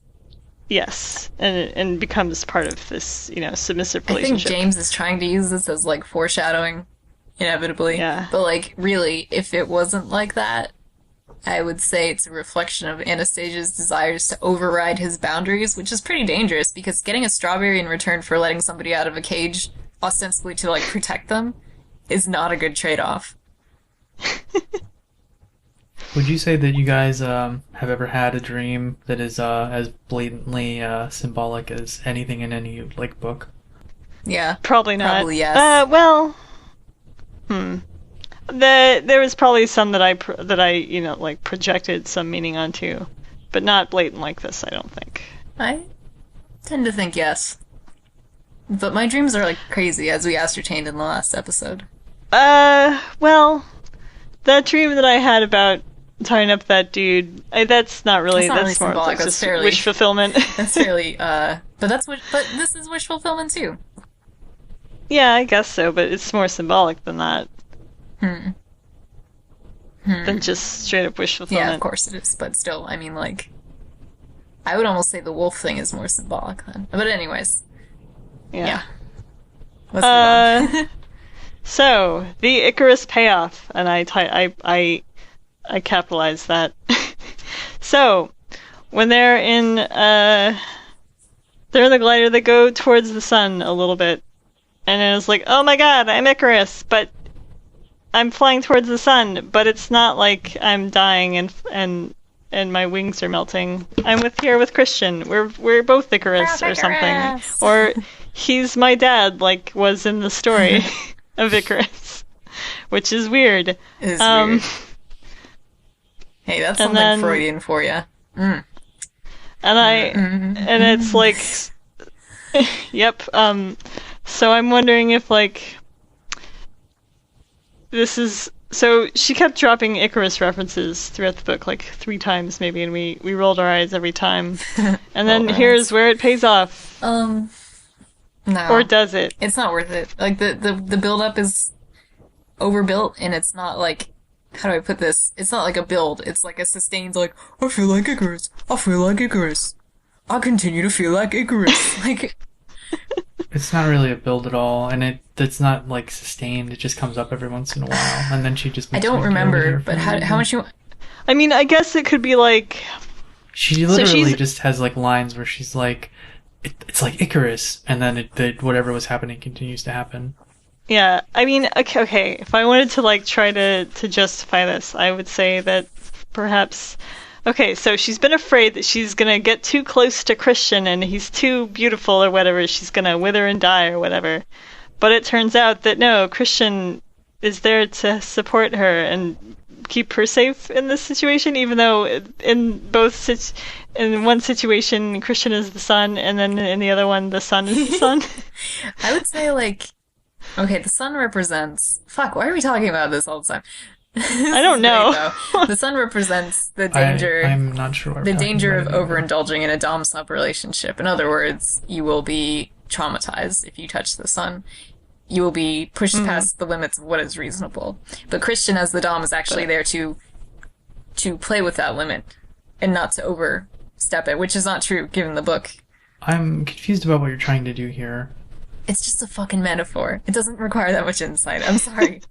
Yes, and becomes part of this, submissive relationship. I think James is trying to use this as, like, foreshadowing, inevitably. Yeah. But, like, really, if it wasn't like that, I would say it's a reflection of Anastasia's desires to override his boundaries, which is pretty dangerous, because getting a strawberry in return for letting somebody out of a cage, ostensibly to, like, protect them, is not a good trade-off. Would you say that you guys have ever had a dream that is as blatantly symbolic as anything in any like book? Yeah. Probably not. Probably yes. There was probably some that I projected some meaning onto, but not blatant like this, I don't think. I tend to think yes. But my dreams are, like, crazy, as we ascertained in the last episode. Well, that dream that I had about tying up that dude, that's not really really more symbolic. like That's just fairly wish fulfillment. That's fairly but this is wish fulfillment too. Yeah, I guess so, but it's more symbolic than that. Than just straight up wish fulfillment. Yeah, of course it is, but still, I mean, like, I would almost say the wolf thing is more symbolic then. But anyways. Yeah. Let's move on. So, the Icarus payoff, and I capitalized that. So, when they're in the glider, they go towards the sun a little bit, and it was like, oh my god, I'm Icarus, but I'm flying towards the sun, but it's not like I'm dying and my wings are melting. I'm here with Christian. We're both Icarus or something, or he's my dad, like was in the story of Icarus, which is weird. It is weird. Hey, that's something Freudian for you. And it's like, yep. So I'm wondering if like this is. So she kept dropping Icarus references throughout the book, like 3 times maybe, and we rolled our eyes every time. And then here's where it pays off. No. Or does it? It's not worth it. Like the build up is overbuilt, and it's not like, how do I put this? It's not like a build. It's like a sustained, like, I feel like Icarus. I feel like Icarus. I continue to feel like Icarus. Like, it's not really a build at all, and it's not like sustained. It just comes up every once in a while, and then she just. I don't remember, but how much you? I mean, I guess it could be like. She literally just has like lines where she's like, it's like Icarus, and then whatever was happening continues to happen. Yeah, I mean, okay. If I wanted to like try to justify this, I would say that perhaps. Okay, so she's been afraid that she's gonna get too close to Christian and he's too beautiful or whatever. She's gonna wither and die or whatever. But it turns out that no, Christian is there to support her and keep her safe in this situation. Even though in one situation Christian is the sun, and then in the other one the sun is the sun. I would say like, okay, the sun represents. Fuck, why are we talking about this all the time? I don't know. Great, the sun represents the danger. I'm not sure. The danger of overindulging in a dom-sub relationship. In other words, you will be traumatized if you touch the sun. You will be pushed past the limits of what is reasonable. But Christian, as the dom, is actually there to play with that limit and not to overstep it, which is not true given the book. I'm confused about what you're trying to do here. It's just a fucking metaphor. It doesn't require that much insight. I'm sorry.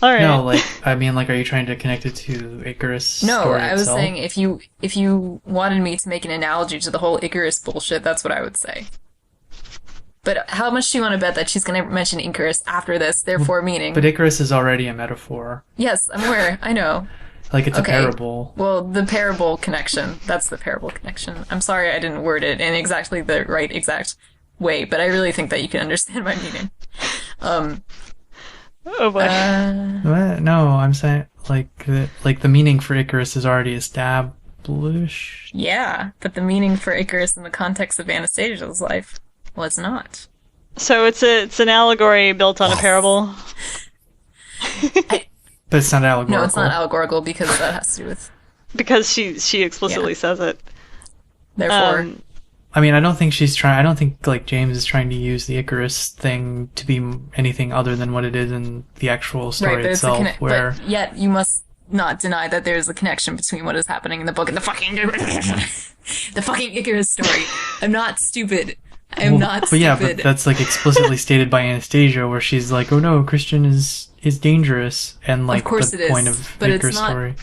All right. No, are you trying to connect it to Icarus? No, story I was itself? saying if you wanted me to make an analogy to the whole Icarus bullshit, that's what I would say. But how much do you want to bet that she's going to mention Icarus after this, therefore meaning? But Icarus is already a metaphor. Yes, I'm aware. I know. Like it's a parable. Well, the parable connection. That's the parable connection. I'm sorry I didn't word it in exactly the right exact way, but I really think that you can understand my meaning. Oh boy. What? No, I'm saying the meaning for Icarus is already established. Yeah, but the meaning for Icarus in the context of Anastasia's life was not. So it's an allegory built on a parable. But it's not allegorical. No, it's not allegorical because that has to do with. Because she explicitly says it. Therefore. I mean, I don't think like James is trying to use the Icarus thing to be anything other than what it is in the actual story itself. But yet you must not deny that there's a connection between what is happening in the book and the fucking Icarus story. I'm not stupid. But yeah, but that's like explicitly stated by Anastasia, where she's like, "Oh no, Christian is dangerous," and like of course the point of the Icarus story.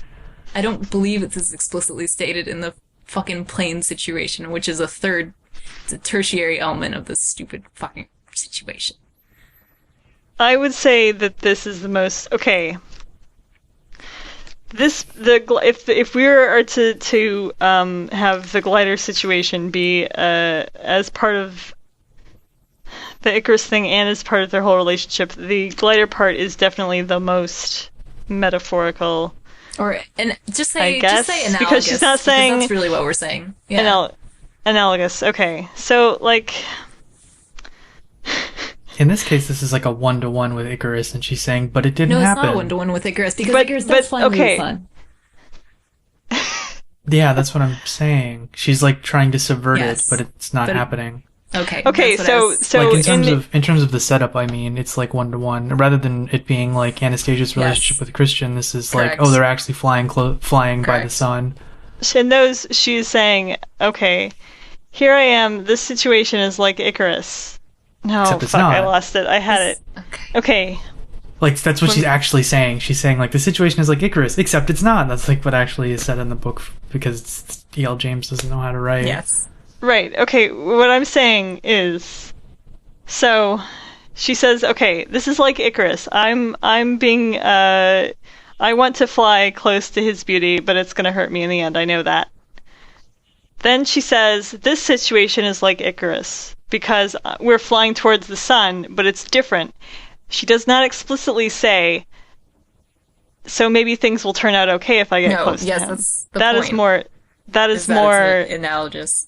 I don't believe it is explicitly stated in the fucking plane situation, which is a tertiary element of this stupid fucking situation. I would say that this is the most okay. If we were to have the glider situation be as part of the Icarus thing and as part of their whole relationship, the glider part is definitely the most metaphorical. Just say analogous, because she's not saying that's really what we're saying. Yeah. Analogous. Okay, so like. In this case, this is like a 1-to-1 with Icarus, and she's saying, "But it didn't happen." No, it's not a 1-to-1 with Icarus because Icarus does fly really fun. Yeah, that's what I'm saying. She's like trying to subvert it, but it's not happening. Okay. So like in terms of the setup, I mean, it's like 1-to-1 rather than it being like Anastasia's relationship with Christian. This is like, oh, they're actually flying by the sun. In those, she's saying, okay, here I am. This situation is like Icarus. No, fuck, I lost it. I had it. Okay. Like, that's what she's actually saying. She's saying, like, the situation is like Icarus, except it's not. That's, like, what actually is said in the book, because E.L. James doesn't know how to write. Yes. Right, okay, what I'm saying is... So, she says, okay, this is like Icarus. I'm being, I want to fly close to his beauty, but it's gonna hurt me in the end, I know that. Then she says, this situation is like Icarus, because we're flying towards the sun, but it's different. She does not explicitly say, so maybe things will turn out okay if I get close to him. That's the that point. That is more analogous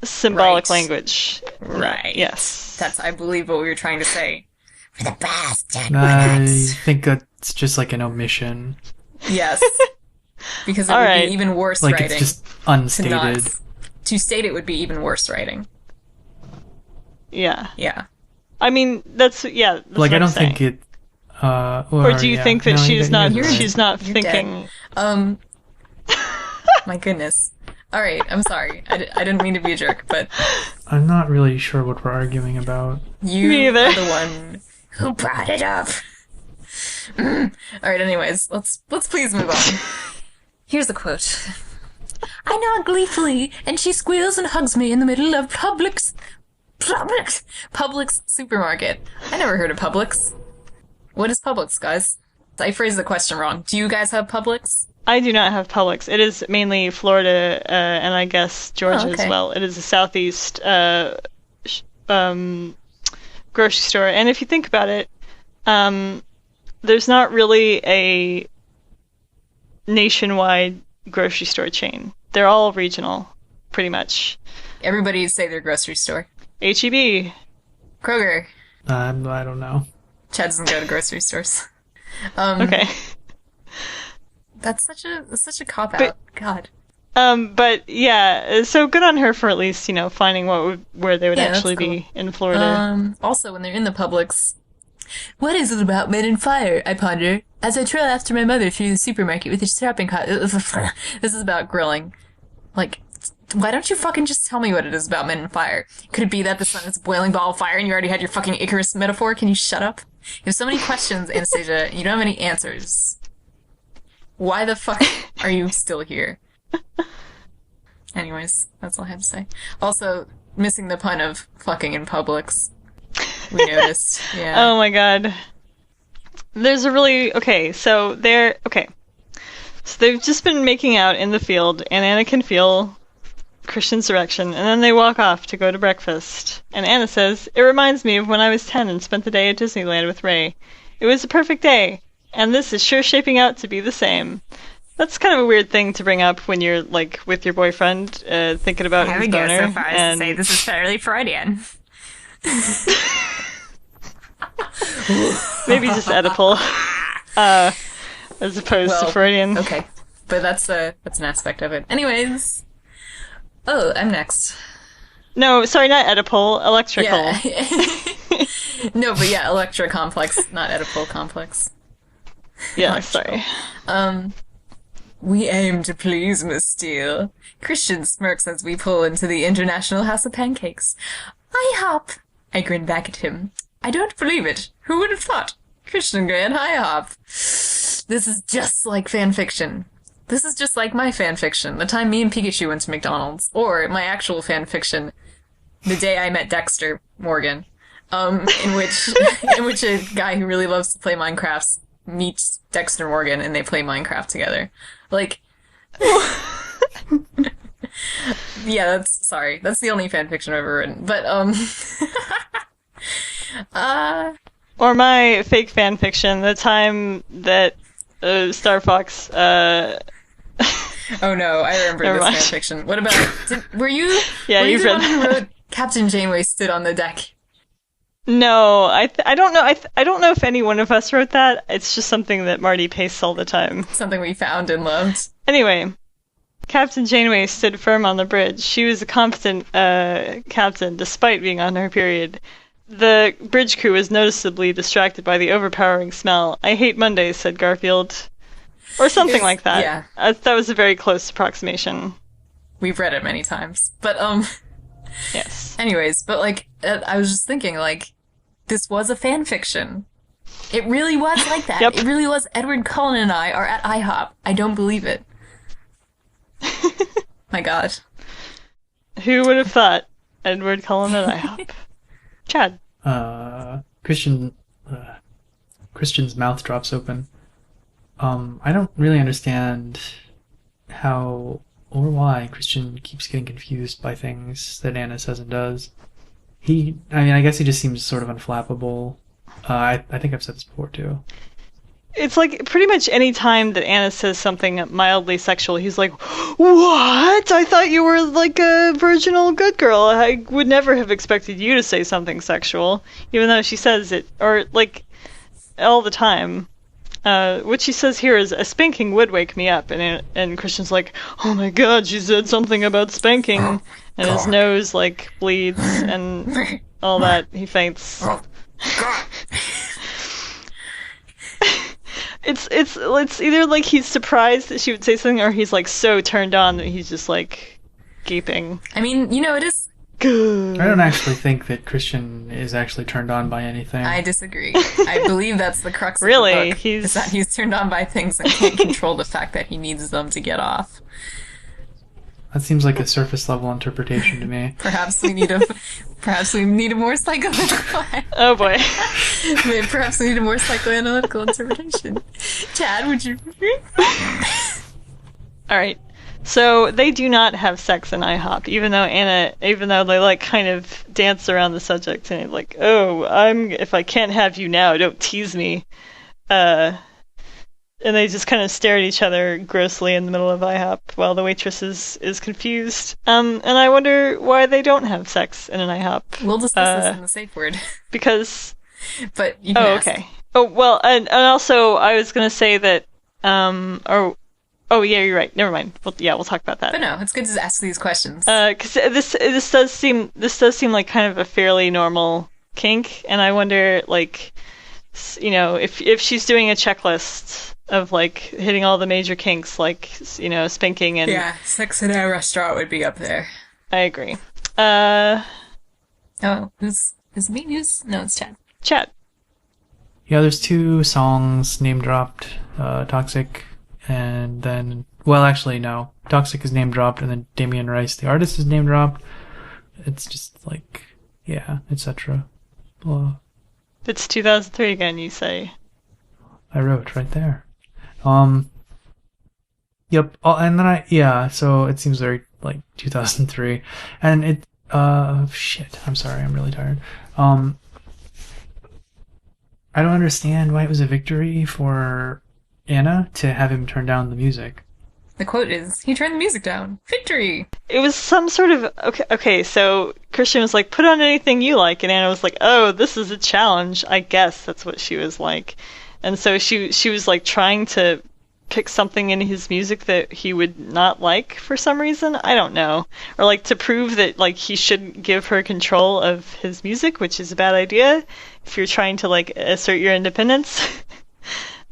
symbolic language. Right. Yes. I believe what we were trying to say. For the bastard. I think that's just like an omission. Yes. Because it would be even worse like writing. It's just unstated. To state it would be even worse writing. Yeah. Yeah. I mean, that's like, I don't think it... or do you think that she's not thinking... My goodness. Alright, I'm sorry. I didn't mean to be a jerk, but... I'm not really sure what we're arguing about. Me either. You're the one who brought it up. Alright, anyways, let's please move on. Here's a quote. I nod gleefully, and she squeals and hugs me in the middle of Publix supermarket. I never heard of Publix. What is Publix, guys? I phrased the question wrong. Do you guys have Publix? I do not have Publix. It is mainly Florida and I guess Georgia as well. It is a southeast grocery store. And if you think about it, there's not really a nationwide grocery store chain. They're all regional, pretty much. Everybody say their grocery store. H-E-B. Kroger. I don't know. Chad doesn't go to grocery stores. Okay. That's such a cop-out. God. But yeah, so good on her for at least, finding where they would actually be in Florida. Also, when they're in the Publix, what is it about men and fire, I ponder, as I trail after my mother through the supermarket with a shopping cart. This is about grilling. Like, why don't you fucking just tell me what it is about men and fire? Could it be that the sun is a boiling ball of fire and you already had your fucking Icarus metaphor? Can you shut up? You have so many questions, Anastasia. You don't have any answers. Why the fuck are you still here? Anyways, that's all I have to say. Also, missing the pun of fucking in Publix. We noticed. Yeah. Oh my god. There's a really... So they've just been making out in the field, and Anna can feel Christian's erection, and then they walk off to go to breakfast. And Anna says, "It reminds me of when I was 10 and spent the day at Disneyland with Ray. It was a perfect day, and this is sure shaping out to be the same." That's kind of a weird thing to bring up when you're, like, with your boyfriend, thinking about his boner. I would go so far as to say this is fairly Freudian. Maybe just Oedipal. As opposed to Freudian. Okay, but that's an aspect of it. Anyways, I'm next. No, sorry, not Oedipal, electrical. Yeah. No, but yeah, Electra complex, not Oedipal complex. Yeah, sorry. We aim to please Miss Steele. Christian smirks as we pull into the International House of Pancakes. IHOP! I grin back at him. I don't believe it. Who would have thought? Christian Grey and IHOP. This is just like fanfiction. This is just like my fanfiction, the time me and Pikachu went to McDonald's. Or my actual fanfiction, the day I met Dexter Morgan. In which a guy who really loves to play Minecraft meets Dexter Morgan and they play Minecraft together. Like, yeah, that's the only fanfiction I've ever written. But, Or my fake fanfiction, the time that Star Fox, Oh no, I remember Never this mind. fanfiction. What about, were you Yeah, were you you've the read one who that. wrote Captain Janeway stood on the deck? No, I don't know. I don't know if any one of us wrote that. It's just something that Marty pastes all the time. Something we found and loved. Anyway, Captain Janeway stood firm on the bridge. She was a competent captain, despite being on her period. The bridge crew was noticeably distracted by the overpowering smell. I hate Mondays, said Garfield. Or something like that. Yeah. That was a very close approximation. We've read it many times. But, Yes. anyways, but, like, I was just thinking, like, this was a fan fiction. It really was like that. Yep. It really was. Edward Cullen and I are at IHOP. I don't believe it. My God. Who would have thought Edward Cullen and IHOP? Chad. Christian's mouth drops open. I don't really understand how or why Christian keeps getting confused by things that Anna says and does. I guess he just seems sort of unflappable. I think I've said this before too. It's like pretty much any time that Anna says something mildly sexual, he's like, "What? I thought you were like a virginal good girl. I would never have expected you to say something sexual," even though she says it, or like all the time. What she says here is, "A spanking would wake me up," and Christian's like, "Oh my God, she said something about spanking," and his nose like bleeds and all that. He faints. It's either like he's surprised that she would say something, or he's like so turned on that he's just like gaping. I mean, it is... Good. I don't actually think that Christian is actually turned on by anything. I disagree. I believe that's the crux Really? of the book. Is that he's turned on by things and can't control the fact that he needs them to get off. That seems like a surface level interpretation to me. Perhaps we need a more psychoanalytical. Oh boy. Perhaps we need a more psychoanalytical interpretation. Chad, would you? All right. So they do not have sex in IHOP, even though they like kind of dance around the subject and like, "Oh, if I can't have you now, don't tease me." And they just kind of stare at each other grossly in the middle of IHOP while the waitress is confused. And I wonder why they don't have sex in an IHOP. We'll discuss this in the safe word. Because... But you can ask. Okay. Oh, well, and also I was going to say that... Oh, yeah, you're right. Never mind. We'll talk about that. But no, it's good to ask these questions. Because this does seem like kind of a fairly normal kink, and I wonder, like, if she's doing a checklist of like hitting all the major kinks, like spanking and sex in a restaurant would be up there. I agree. Is it me? No, it's Chad. Chad. Yeah, there's 2 songs name dropped, Toxic, and then, well, actually, no. Toxic is name dropped, and then Damien Rice, the artist, is name dropped. It's just like, yeah, etc. Blah. It's 2003 again, you say. I wrote right there. Yep. And then so it seems very like 2003. And it, shit, I'm sorry, I'm really tired. I don't understand why it was a victory for Anna to have him turn down the music. The quote is, "He turned the music down. Victory!" It was some sort of... Okay, so Christian was like, "Put on anything you like," and Anna was like, "Oh, this is a challenge." I guess that's what she was like. and so she was like trying to pick something in his music that he would not like for some reason. I don't know. Or like to prove that like he shouldn't give her control of his music, which is a bad idea if you're trying to like assert your independence.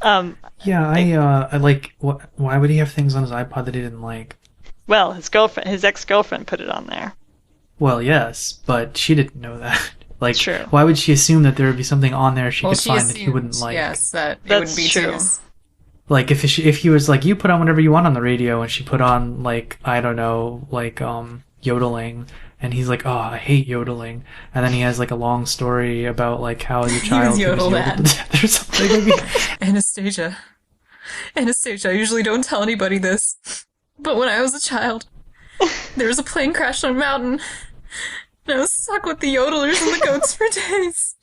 Yeah, I like. Why would he have things on his iPod that he didn't like? Well, his ex-girlfriend put it on there. Well, yes, but she didn't know that. Like, True. Why would she assume that there would be something on there she Well, could she find assumed, that he wouldn't like? yes, that it That's would be true. his. Like if he was like, you put on whatever you want on the radio, and she put on like, I don't know, like yodeling, and he's like, oh, I hate yodeling, and then he has like a long story about like how your child yodeled yodeled to death or something. Anastasia, I usually don't tell anybody this, but when I was a child, there was a plane crash on a mountain, and I was stuck with the yodelers and the goats for days.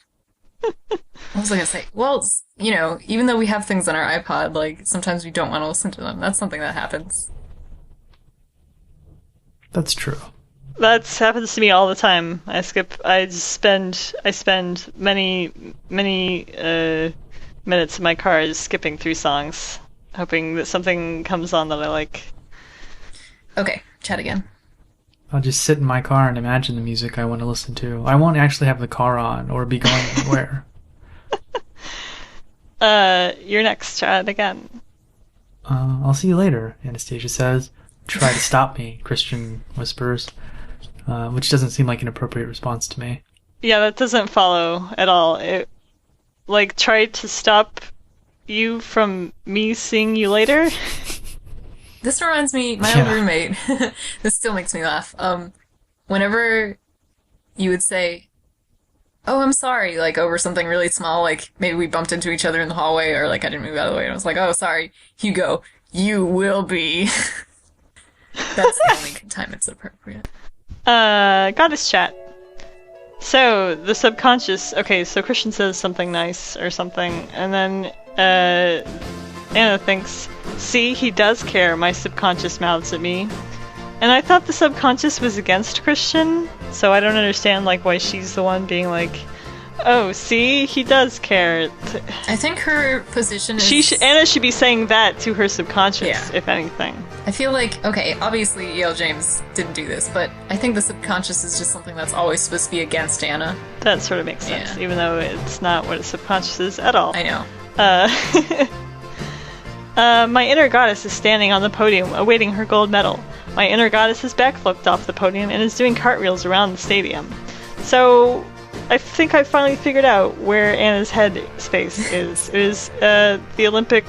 I was gonna say, well, you know, even though we have things on our iPod, like, sometimes we don't want to listen to them. That's something that happens. That's true. That happens to me all the time. I spend many minutes in my car just skipping through songs, hoping that something comes on that I like. Okay, chat again. I'll just sit in my car and imagine the music I want to listen to. I won't actually have the car on or be going anywhere. You're next, Chad, again. I'll see you later, Anastasia says. Try to stop me, Christian whispers. Which doesn't seem like an appropriate response to me. Yeah, that doesn't follow at all. It, like, try to stop you from me seeing you later? This reminds me, my old roommate, this still makes me laugh. Whenever you would say, oh, I'm sorry, like, over something really small, like, maybe we bumped into each other in the hallway, or, like, I didn't move out of the way, and I was like, oh, sorry, you go, you will be. That's the only time it's appropriate. Goddess chat. So, the subconscious, okay, so Christian says something nice, or something, and then, Anna thinks, see, he does care, my subconscious mouths at me. And I thought the subconscious was against Christian, so I don't understand, like, why she's the one being like, oh, see, he does care. I think her position is... Anna should be saying that to her subconscious, if anything. I feel like, okay, obviously E.L. James didn't do this, but I think the subconscious is just something that's always supposed to be against Anna. That sort of makes sense, even though it's not what a subconscious is at all. I know. My inner goddess is standing on the podium, awaiting her gold medal. My inner goddess has backflipped off the podium and is doing cartwheels around the stadium. So, I think I finally figured out where Anna's head space is. It is the Olympic,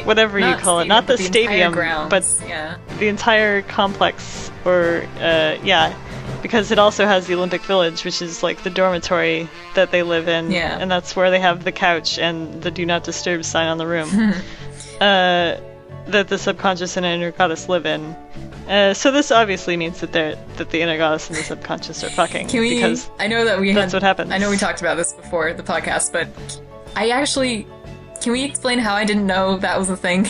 whatever you call it. Not the stadium, but the entire complex, or, because it also has the Olympic Village, which is like the dormitory that they live in, and that's where they have the couch and the do not disturb sign on the room that the subconscious and inner goddess live in. So this obviously means that the inner goddess and the subconscious are fucking. Because I know that that's what happens. I know we talked about this before the podcast, but can we explain how I didn't know that was a thing?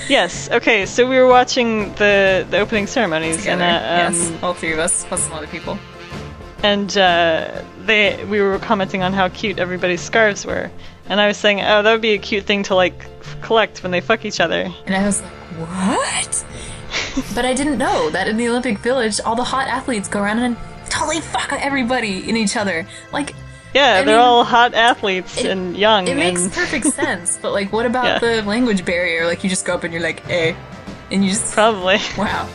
Yes. Okay. So we were watching the opening ceremonies, together. And yes, all three of us plus some other people. And we were commenting on how cute everybody's scarves were, and I was saying, oh, that would be a cute thing to like collect when they fuck each other. And I was like, what? But I didn't know that in the Olympic Village, all the hot athletes go around and totally fuck everybody in each other. Like. Yeah, they're all hot athletes and young. It makes perfect sense, but like, what about the language barrier? Like, you just go up and you're like, eh, and you just... Probably. Wow.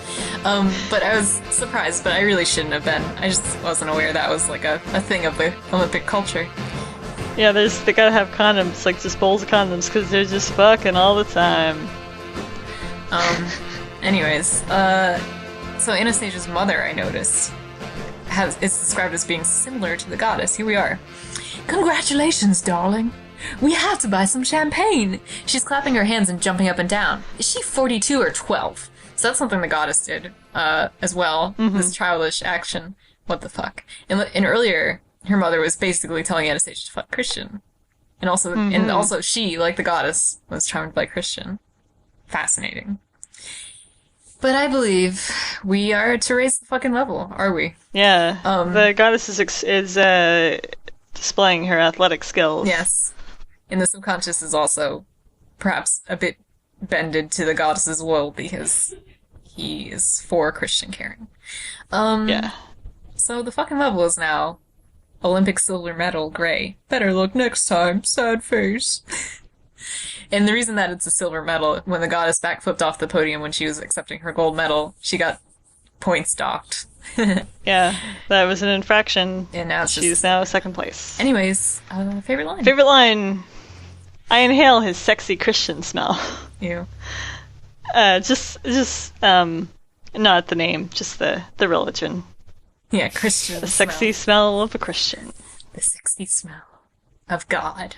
But I was surprised, but I really shouldn't have been. I just wasn't aware that was like a thing of the Olympic culture. Yeah, they gotta have condoms, like just bowls of condoms, because they're just fucking all the time. Anyways, so Anastasia's mother, I noticed, is described as being similar to the goddess. Here we are. Congratulations, darling. We have to buy some champagne. She's clapping her hands and jumping up and down. Is she 42 or 12? So that's something the goddess did, as well. Mm-hmm. This childish action. What the fuck? And earlier, her mother was basically telling Anastasia to fuck Christian. And also she, like the goddess, was charmed by Christian. Fascinating. But I believe we are to raise the fucking level, are we? Yeah. The goddess is displaying her athletic skills. Yes. And the subconscious is also perhaps a bit bended to the goddess's will because he is for Christian caring. Yeah. So the fucking level is now Olympic silver medal gray. Better luck next time, sad face. And the reason that it's a silver medal, when the goddess backflipped off the podium when she was accepting her gold medal, she got points docked. Yeah, that was an infraction. And now she's now second place. Anyways, favorite line? Favorite line. I inhale his sexy Christian smell. Ew. Just not the name, just the religion. Yeah, Christian. The sexy smell of a Christian. The sexy smell of God.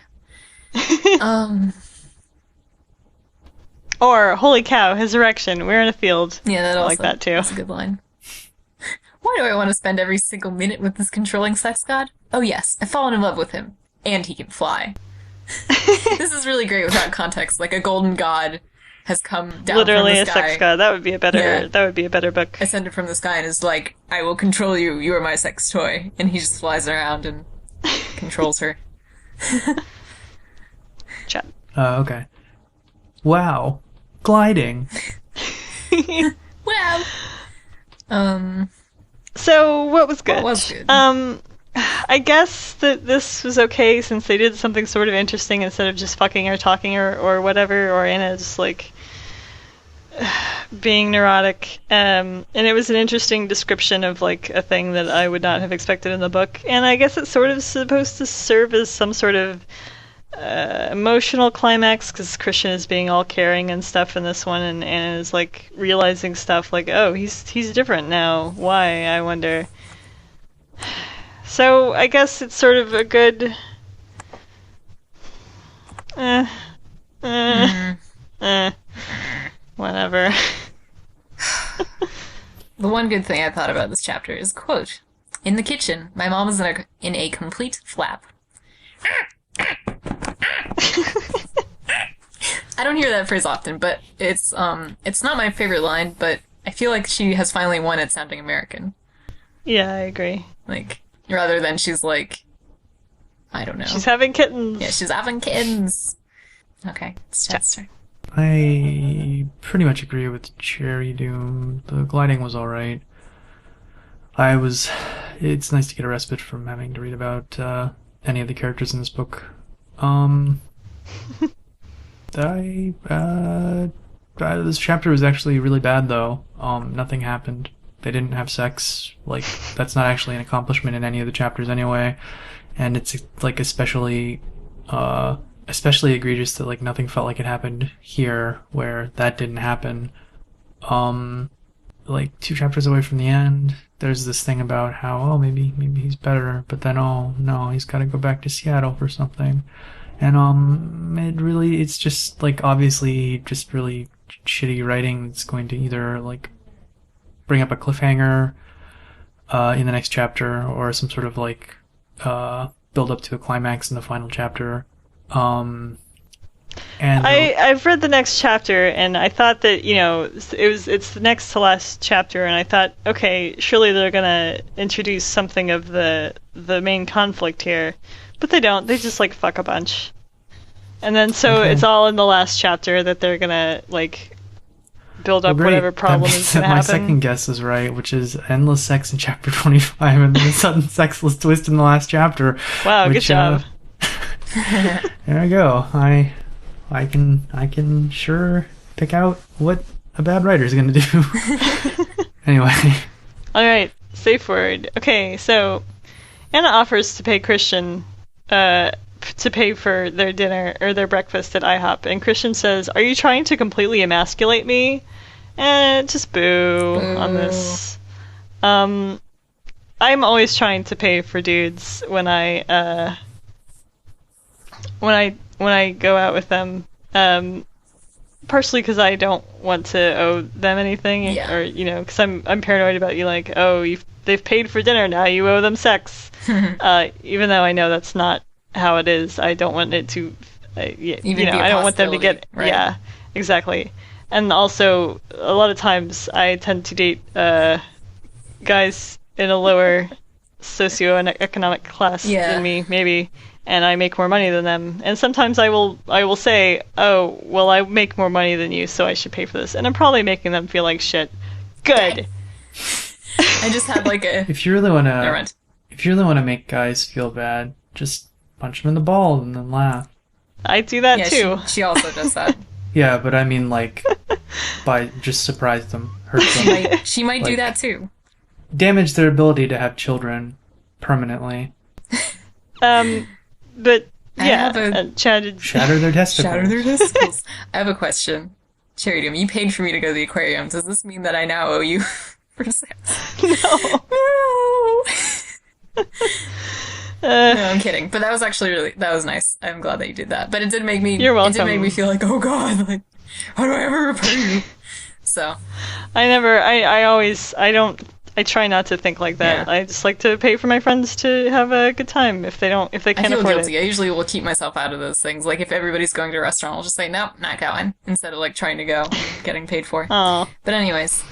Or, holy cow, his erection, we're in a field. Yeah, that I also, like that too. That's a good line. Why do I want to spend every single minute with this controlling sex god? Oh yes, I've fallen in love with him. And he can fly. This is really great without context. Like a golden god has come down literally from the sky. A sex god. That would be a better book. Ascended from the sky and is like, I will control you. You are my sex toy. And he just flies around and controls her. Chat. Okay. Wow. Gliding. Wow. So, what was good? What was good? I guess that this was okay since they did something sort of interesting instead of just fucking or talking or whatever, or Anna just like being neurotic. And it was an interesting description of like a thing that I would not have expected in the book. And I guess it's sort of supposed to serve as some sort of emotional climax because Christian is being all caring and stuff in this one, and Anna is like realizing stuff like, oh, he's different now. Why, I wonder. So I guess it's sort of a good whatever. The one good thing I thought about this chapter is, quote, in the kitchen, my mom is in a complete flap. I don't hear that phrase often, but it's not my favorite line, but I feel like she has finally won at sounding American. Yeah, I agree. Like, rather than she's like, I don't know. She's having kittens. Yeah, she's having kittens. Okay, it's Chad's turn. I pretty much agree with Cherrydoom. The gliding was alright. It's nice to get a respite from having to read about any of the characters in this book. This chapter was actually really bad though. Nothing happened. They didn't have sex. Like, that's not actually an accomplishment in any of the chapters anyway. And it's like especially egregious that like nothing felt like it happened here where that didn't happen. Like 2 chapters away from the end, there's this thing about how, maybe he's better, but then, no, he's gotta go back to Seattle for something. And, it's just, like, obviously just really shitty writing that's going to either, like, bring up a cliffhanger, in the next chapter, or some sort of, like, build up to a climax in the final chapter. And I've read the next chapter, and I thought that, it's the next to last chapter, and I thought, okay, surely they're gonna introduce something of the main conflict here. But they don't. They just, like, fuck a bunch. And then it's all in the last chapter that they're gonna, like, build up whatever problem is gonna happen. My second guess is right, which is endless sex in chapter 25, and then a sudden sexless twist in the last chapter. Wow, good job. There I go. I can sure pick out what a bad writer's gonna do. Anyway. Alright, safe word. Okay, so Anna offers to pay Christian to pay for their dinner or their breakfast at IHOP, and Christian says, "Are you trying to completely emasculate me?" And just boo on this. I'm always trying to pay for dudes when I go out with them, partially because I don't want to owe them anything, or because I'm paranoid about you. Like, they've paid for dinner, now you owe them sex. Even though I know that's not how it is, I don't want it to. I don't want them to get. Right. Yeah, exactly. And also, a lot of times I tend to date guys in a lower socioeconomic class Yeah. than me, maybe, and I make more money than them. And sometimes I will say, oh, well, I make more money than you, so I should pay for this. And I'm probably making them feel like shit. Good. I just had like a. If you really want Never to, mind. make guys feel bad, just punch them in the balls and then laugh. I do that Yeah, too. she also does that. Yeah, but I mean, like, by just surprise them, hurt them, She might do Like- that too. damage their ability to have children permanently, But I yeah, have a- Chad. shatter their testicles. Shatter their testicles. I have a question. Cherrydoom, you paid for me to go to the aquarium. Does this mean that I now owe you for sex? No. No. No, I'm kidding. But that was actually that was nice. I'm glad that you did that. But it did make me. You're It did welcome. make me feel like, oh god, like, how do I ever repay you? So I try not to think like that. Yeah. I just like to pay for my friends to have a good time if they I can't feel afford guilty. it. I usually will keep myself out of those things. Like if everybody's going to a restaurant, I'll just say nope, not going, instead of like trying to go and getting paid for. Oh. But anyways,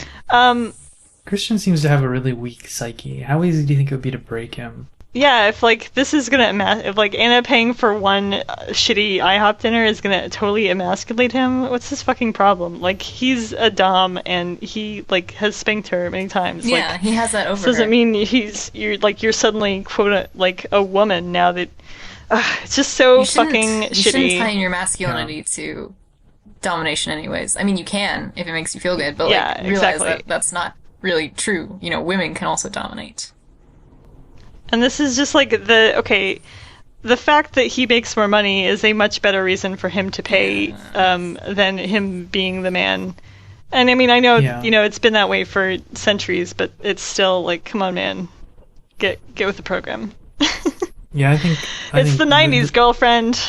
Christian seems to have a really weak psyche. How easy do you think it would be to break him? Yeah, if like this is gonna if like Anna paying for one shitty IHOP dinner is gonna totally emasculate him, what's his fucking problem? Like he's a dom and he like has spanked her many times. yeah, Like, he has that over. this doesn't her. mean you're suddenly like a woman now that it's just so You shouldn't- fucking You shouldn't shitty. tie in your masculinity to domination, anyways. I mean, you can if it makes you feel good, but Yeah, like realize exactly. that that's not really true. You know, women can also dominate. And this is just like the fact that he makes more money is a much better reason for him to pay than him being the man. And I mean, I know Yeah. it's been that way for centuries, but it's still like, come on, man, get with the program. Yeah, I think It's the '90s, girlfriend.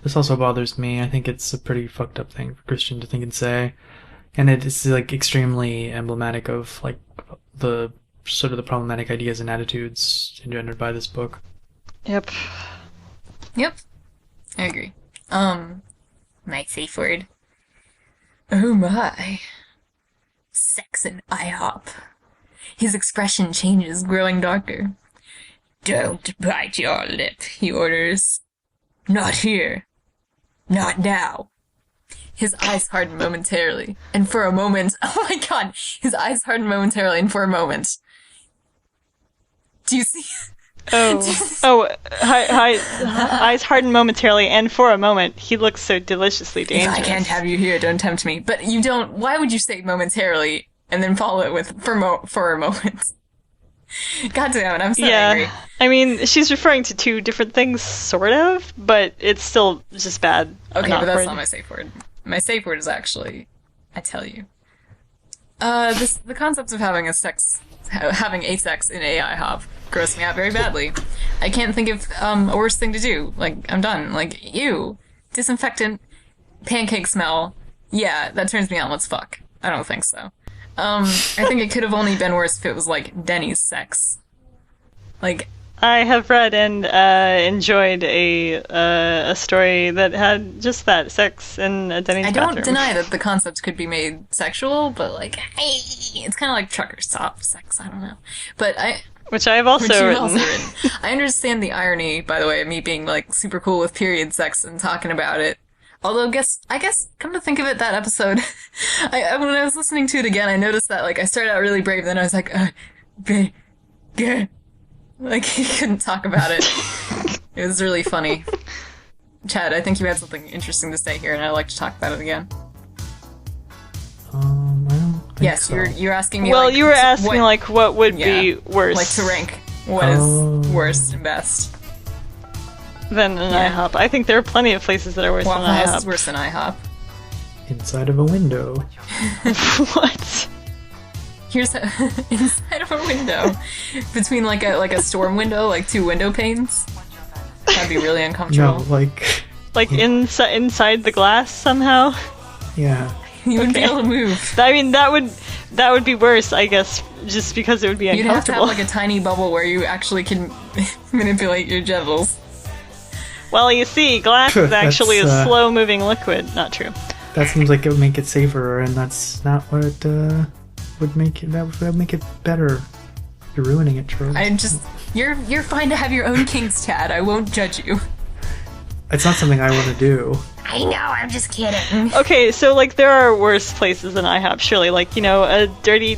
This also bothers me. I think it's a pretty fucked up thing for Christian to think and say, and it is like extremely emblematic of like the sort of the problematic ideas and attitudes engendered by this book. Yep. Yep, I agree. My safe word. Oh my. Sex and IHOP. His expression changes, growing darker. Don't bite your lip, he orders. Not here. Not now. His eyes harden momentarily, and for a moment, oh my god, his eyes harden momentarily, and for a moment. Do you see? Eyes harden momentarily, and for a moment, he looks so deliciously If dangerous. I can't have you here, don't tempt me. But you don't, why would you say momentarily, and then follow it with for a moment? God damn it, I'm so angry. I mean, she's referring to two different things, sort of, but it's still just bad. Okay, and but that's awkward. not my safe word. My safe word is actually, I tell you. The concept of having a sex in AI hop grossed me out very badly. I can't think of a worse thing to do. Like, I'm done. Like, ew. Disinfectant, pancake smell. Yeah, that turns me on. Let's fuck. I don't think so. I think it could have only been worse if it was like Denny's sex. Like, I have read and enjoyed a story that had just that, sex in a Denny's I don't bathroom. deny that the concept could be made sexual, but like, it's kind of like trucker stop sex. I don't know, but Which I have also which you've written. also written. I understand the irony, by the way, of me being like super cool with period sex and talking about it. Although, I guess, come to think of it, that episode, when I was listening to it again, I noticed that like I started out really brave, then I was like, like he couldn't talk about it. It was really funny. Chad, I think you had something interesting to say here, and I'd like to talk about it again. I don't think Yes, so. you're asking me. Well, like, you were asking what, what would yeah, be worse, like to rank what is worst and best. than an Yeah. IHOP. I think there are plenty of places that are worse Waffle than House IHOP. is worse than IHOP. Inside of a window. What? Here's inside of a window, between like a storm window, like two window panes. That'd be really No, uncomfortable. like, Like inside the glass somehow? yeah. You wouldn't be okay. able to move. I mean, that would be worse, I guess, just because it would be You'd have to uncomfortable. have like a tiny bubble where you actually can manipulate your genitals. Well, you see, glass is That's, actually a slow-moving liquid. Not true. That seems like it would make it safer, and that's not what would make it. That would make it better. You're ruining it, Charles. I just You're fine to have your own kinks, Chad. I won't judge you. It's not something I want to do. I know, I'm just kidding. Okay, so like there are worse places than IHOP, surely. Like, you know, a dirty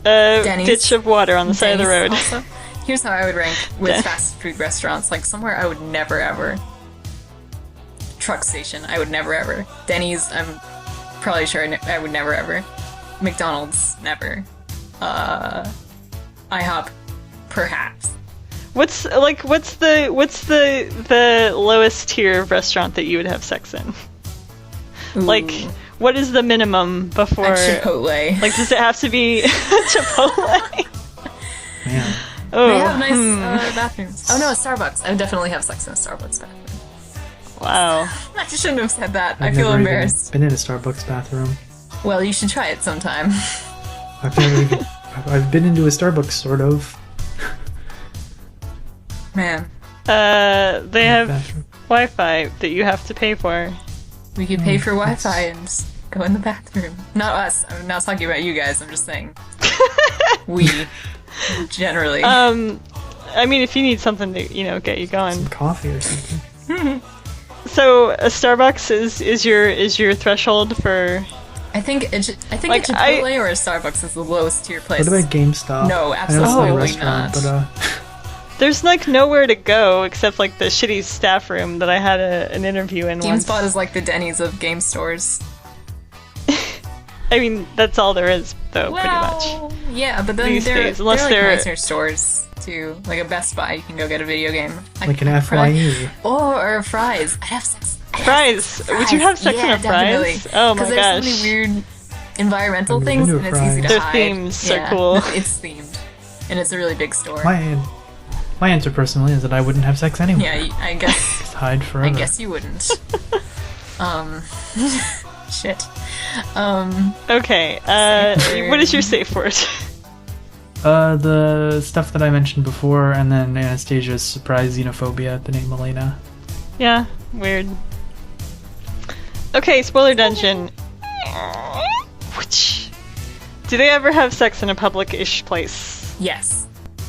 ditch of water on the side of the road. Also, here's how I would rank with fast food restaurants. Like somewhere I would never ever. Truck station, I would never ever. Denny's, I'm probably sure I would never ever. McDonald's, never. IHOP, perhaps. What's the lowest tier of restaurant that you would have sex in? Ooh. Like, what is the minimum before? At Chipotle. Like, does it have to be Chipotle? Man. Oh, they have nice bathrooms. Oh no, a Starbucks. I would definitely have sex in a Starbucks bathroom. wow. I shouldn't have said that. I I've feel never even embarrassed. been in a Starbucks bathroom. Well, you should try it sometime. I've been into a Starbucks, sort of. Man, They have Bathroom. Wi-Fi that you have to pay for. we could pay for Wi-Fi and just go in the bathroom. Not us. I'm not talking about you guys. I'm just saying. We, generally. I mean, if you need something to, you know, get you going. Some coffee or something. So a Starbucks is your threshold for. I think a Chipotle or a Starbucks is the lowest tier place. What about GameStop? No, I know it's not a absolutely restaurant, not. but There's like nowhere to go except like the shitty staff room that I had an interview in once. GameSpot is like the Denny's of game stores. I mean, that's all there is, though, pretty much. Yeah, but then These they're days, unless like they're- nicer stores too. Like a Best Buy, you can go get a video game. like an FYE. Or Fry's. I'd have sex. Fries. Would you have sex in a Fries? Oh my Because gosh. there's so many weird environmental I've things, been and to a it's easy to Fry's. Their hide. themes are Yeah, cool. It's themed, and it's a really big store. My answer personally is that I wouldn't have sex anyway. Yeah, I guess. Just hide I forever. guess you wouldn't. Shit. Okay, Safe word. what is your safe word? The stuff that I mentioned before, and then Anastasia's surprise xenophobia at the name Elena. Yeah, weird. Okay, spoiler dungeon. Do they ever have sex in a public-ish place? Yes.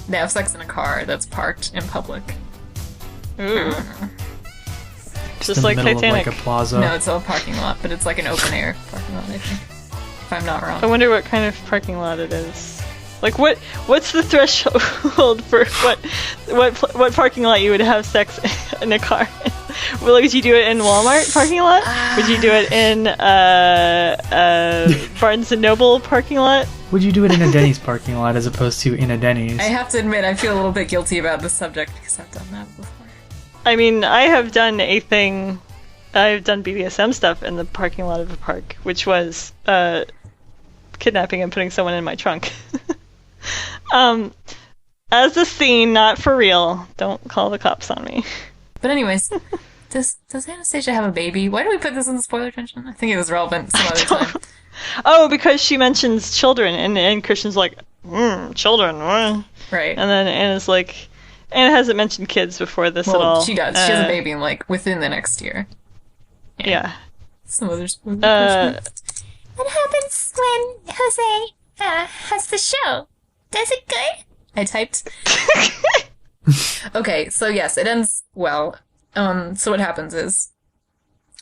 They have sex in a car that's parked in public. Ooh. Just in like the middle Titanic. of like a plaza. No, it's a parking lot, but it's like an open air parking lot, I think. If I'm not wrong. I wonder what kind of parking lot it is. Like, what's the threshold for what parking lot you would have sex in a car? Well, would you do it in Walmart parking lot? Would you do it in Barnes and Noble parking lot? Would you do it in a Denny's parking lot as opposed to in a Denny's? I have to admit, I feel a little bit guilty about this subject because I've done that before. I mean, I have done I've done BDSM stuff in the parking lot of a park, which was kidnapping and putting someone in my trunk. As a scene, not for real. Don't call the cops on me. But anyways, does Anastasia have a baby? Why do we put this in the spoiler section? I think it was relevant some other time. Oh, because she mentions children, and Christian's like, children, Right. and then Anna's like, Anna hasn't mentioned kids before this at all. Well, she does. She has a baby in, like, within the next year. Yeah. Some other spoiler What happens when Jose has the show? Does it good? I typed. Okay, so yes, it ends well. So what happens is,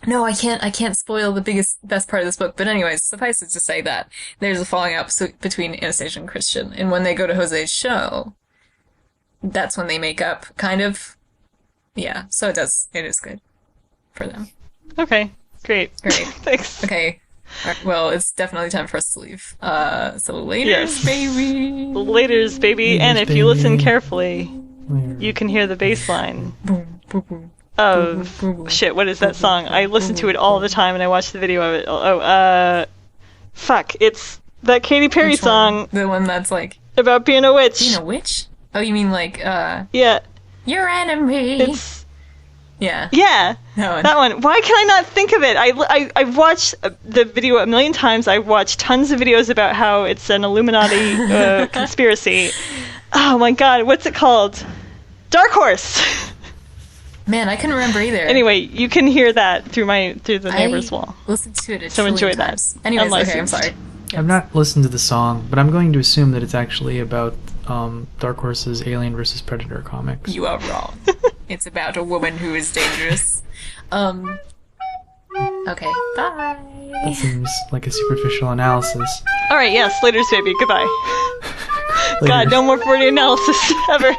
no, I can't spoil the best part of this book. But anyways, suffice it to say that there's a falling out between Anastasia and Christian, and when they go to Jose's show, that's when they make up, kind of. Yeah, so it is good for them. Okay, great. Great. Thanks. Okay. Alright, well, it's definitely time for us to leave. So later, Yes. baby. Laters, baby. Laters, And if you listen baby. carefully, you can hear the bass line Boom, boom, boom. of shit. What is that song? I listen to it all the time, and I watch the video of it. Fuck! It's that Katy Perry Which one? song The one that's like, about being a witch. being a witch? Oh, you mean like, Yeah, your enemy? it's Yeah. that No. one. Why can I not think of it? I've watched the video a million times. I've watched tons of videos about how it's an Illuminati conspiracy. Oh my god, what's it called? Dark Horse. Man, I couldn't remember either. Anyway, you can hear that through the neighbor's wall. Listened to it a So trillion enjoy that. times. Anyways, okay, I'm Unlicensed. sorry. I've not listened to the song, but I'm going to assume that it's actually about Dark Horse's Alien vs. Predator comics. You are wrong. It's about a woman who is dangerous. Okay, bye. That seems like a superficial analysis. Alright, yes, later, baby. Goodbye. Later. God, no more Freudian analysis ever.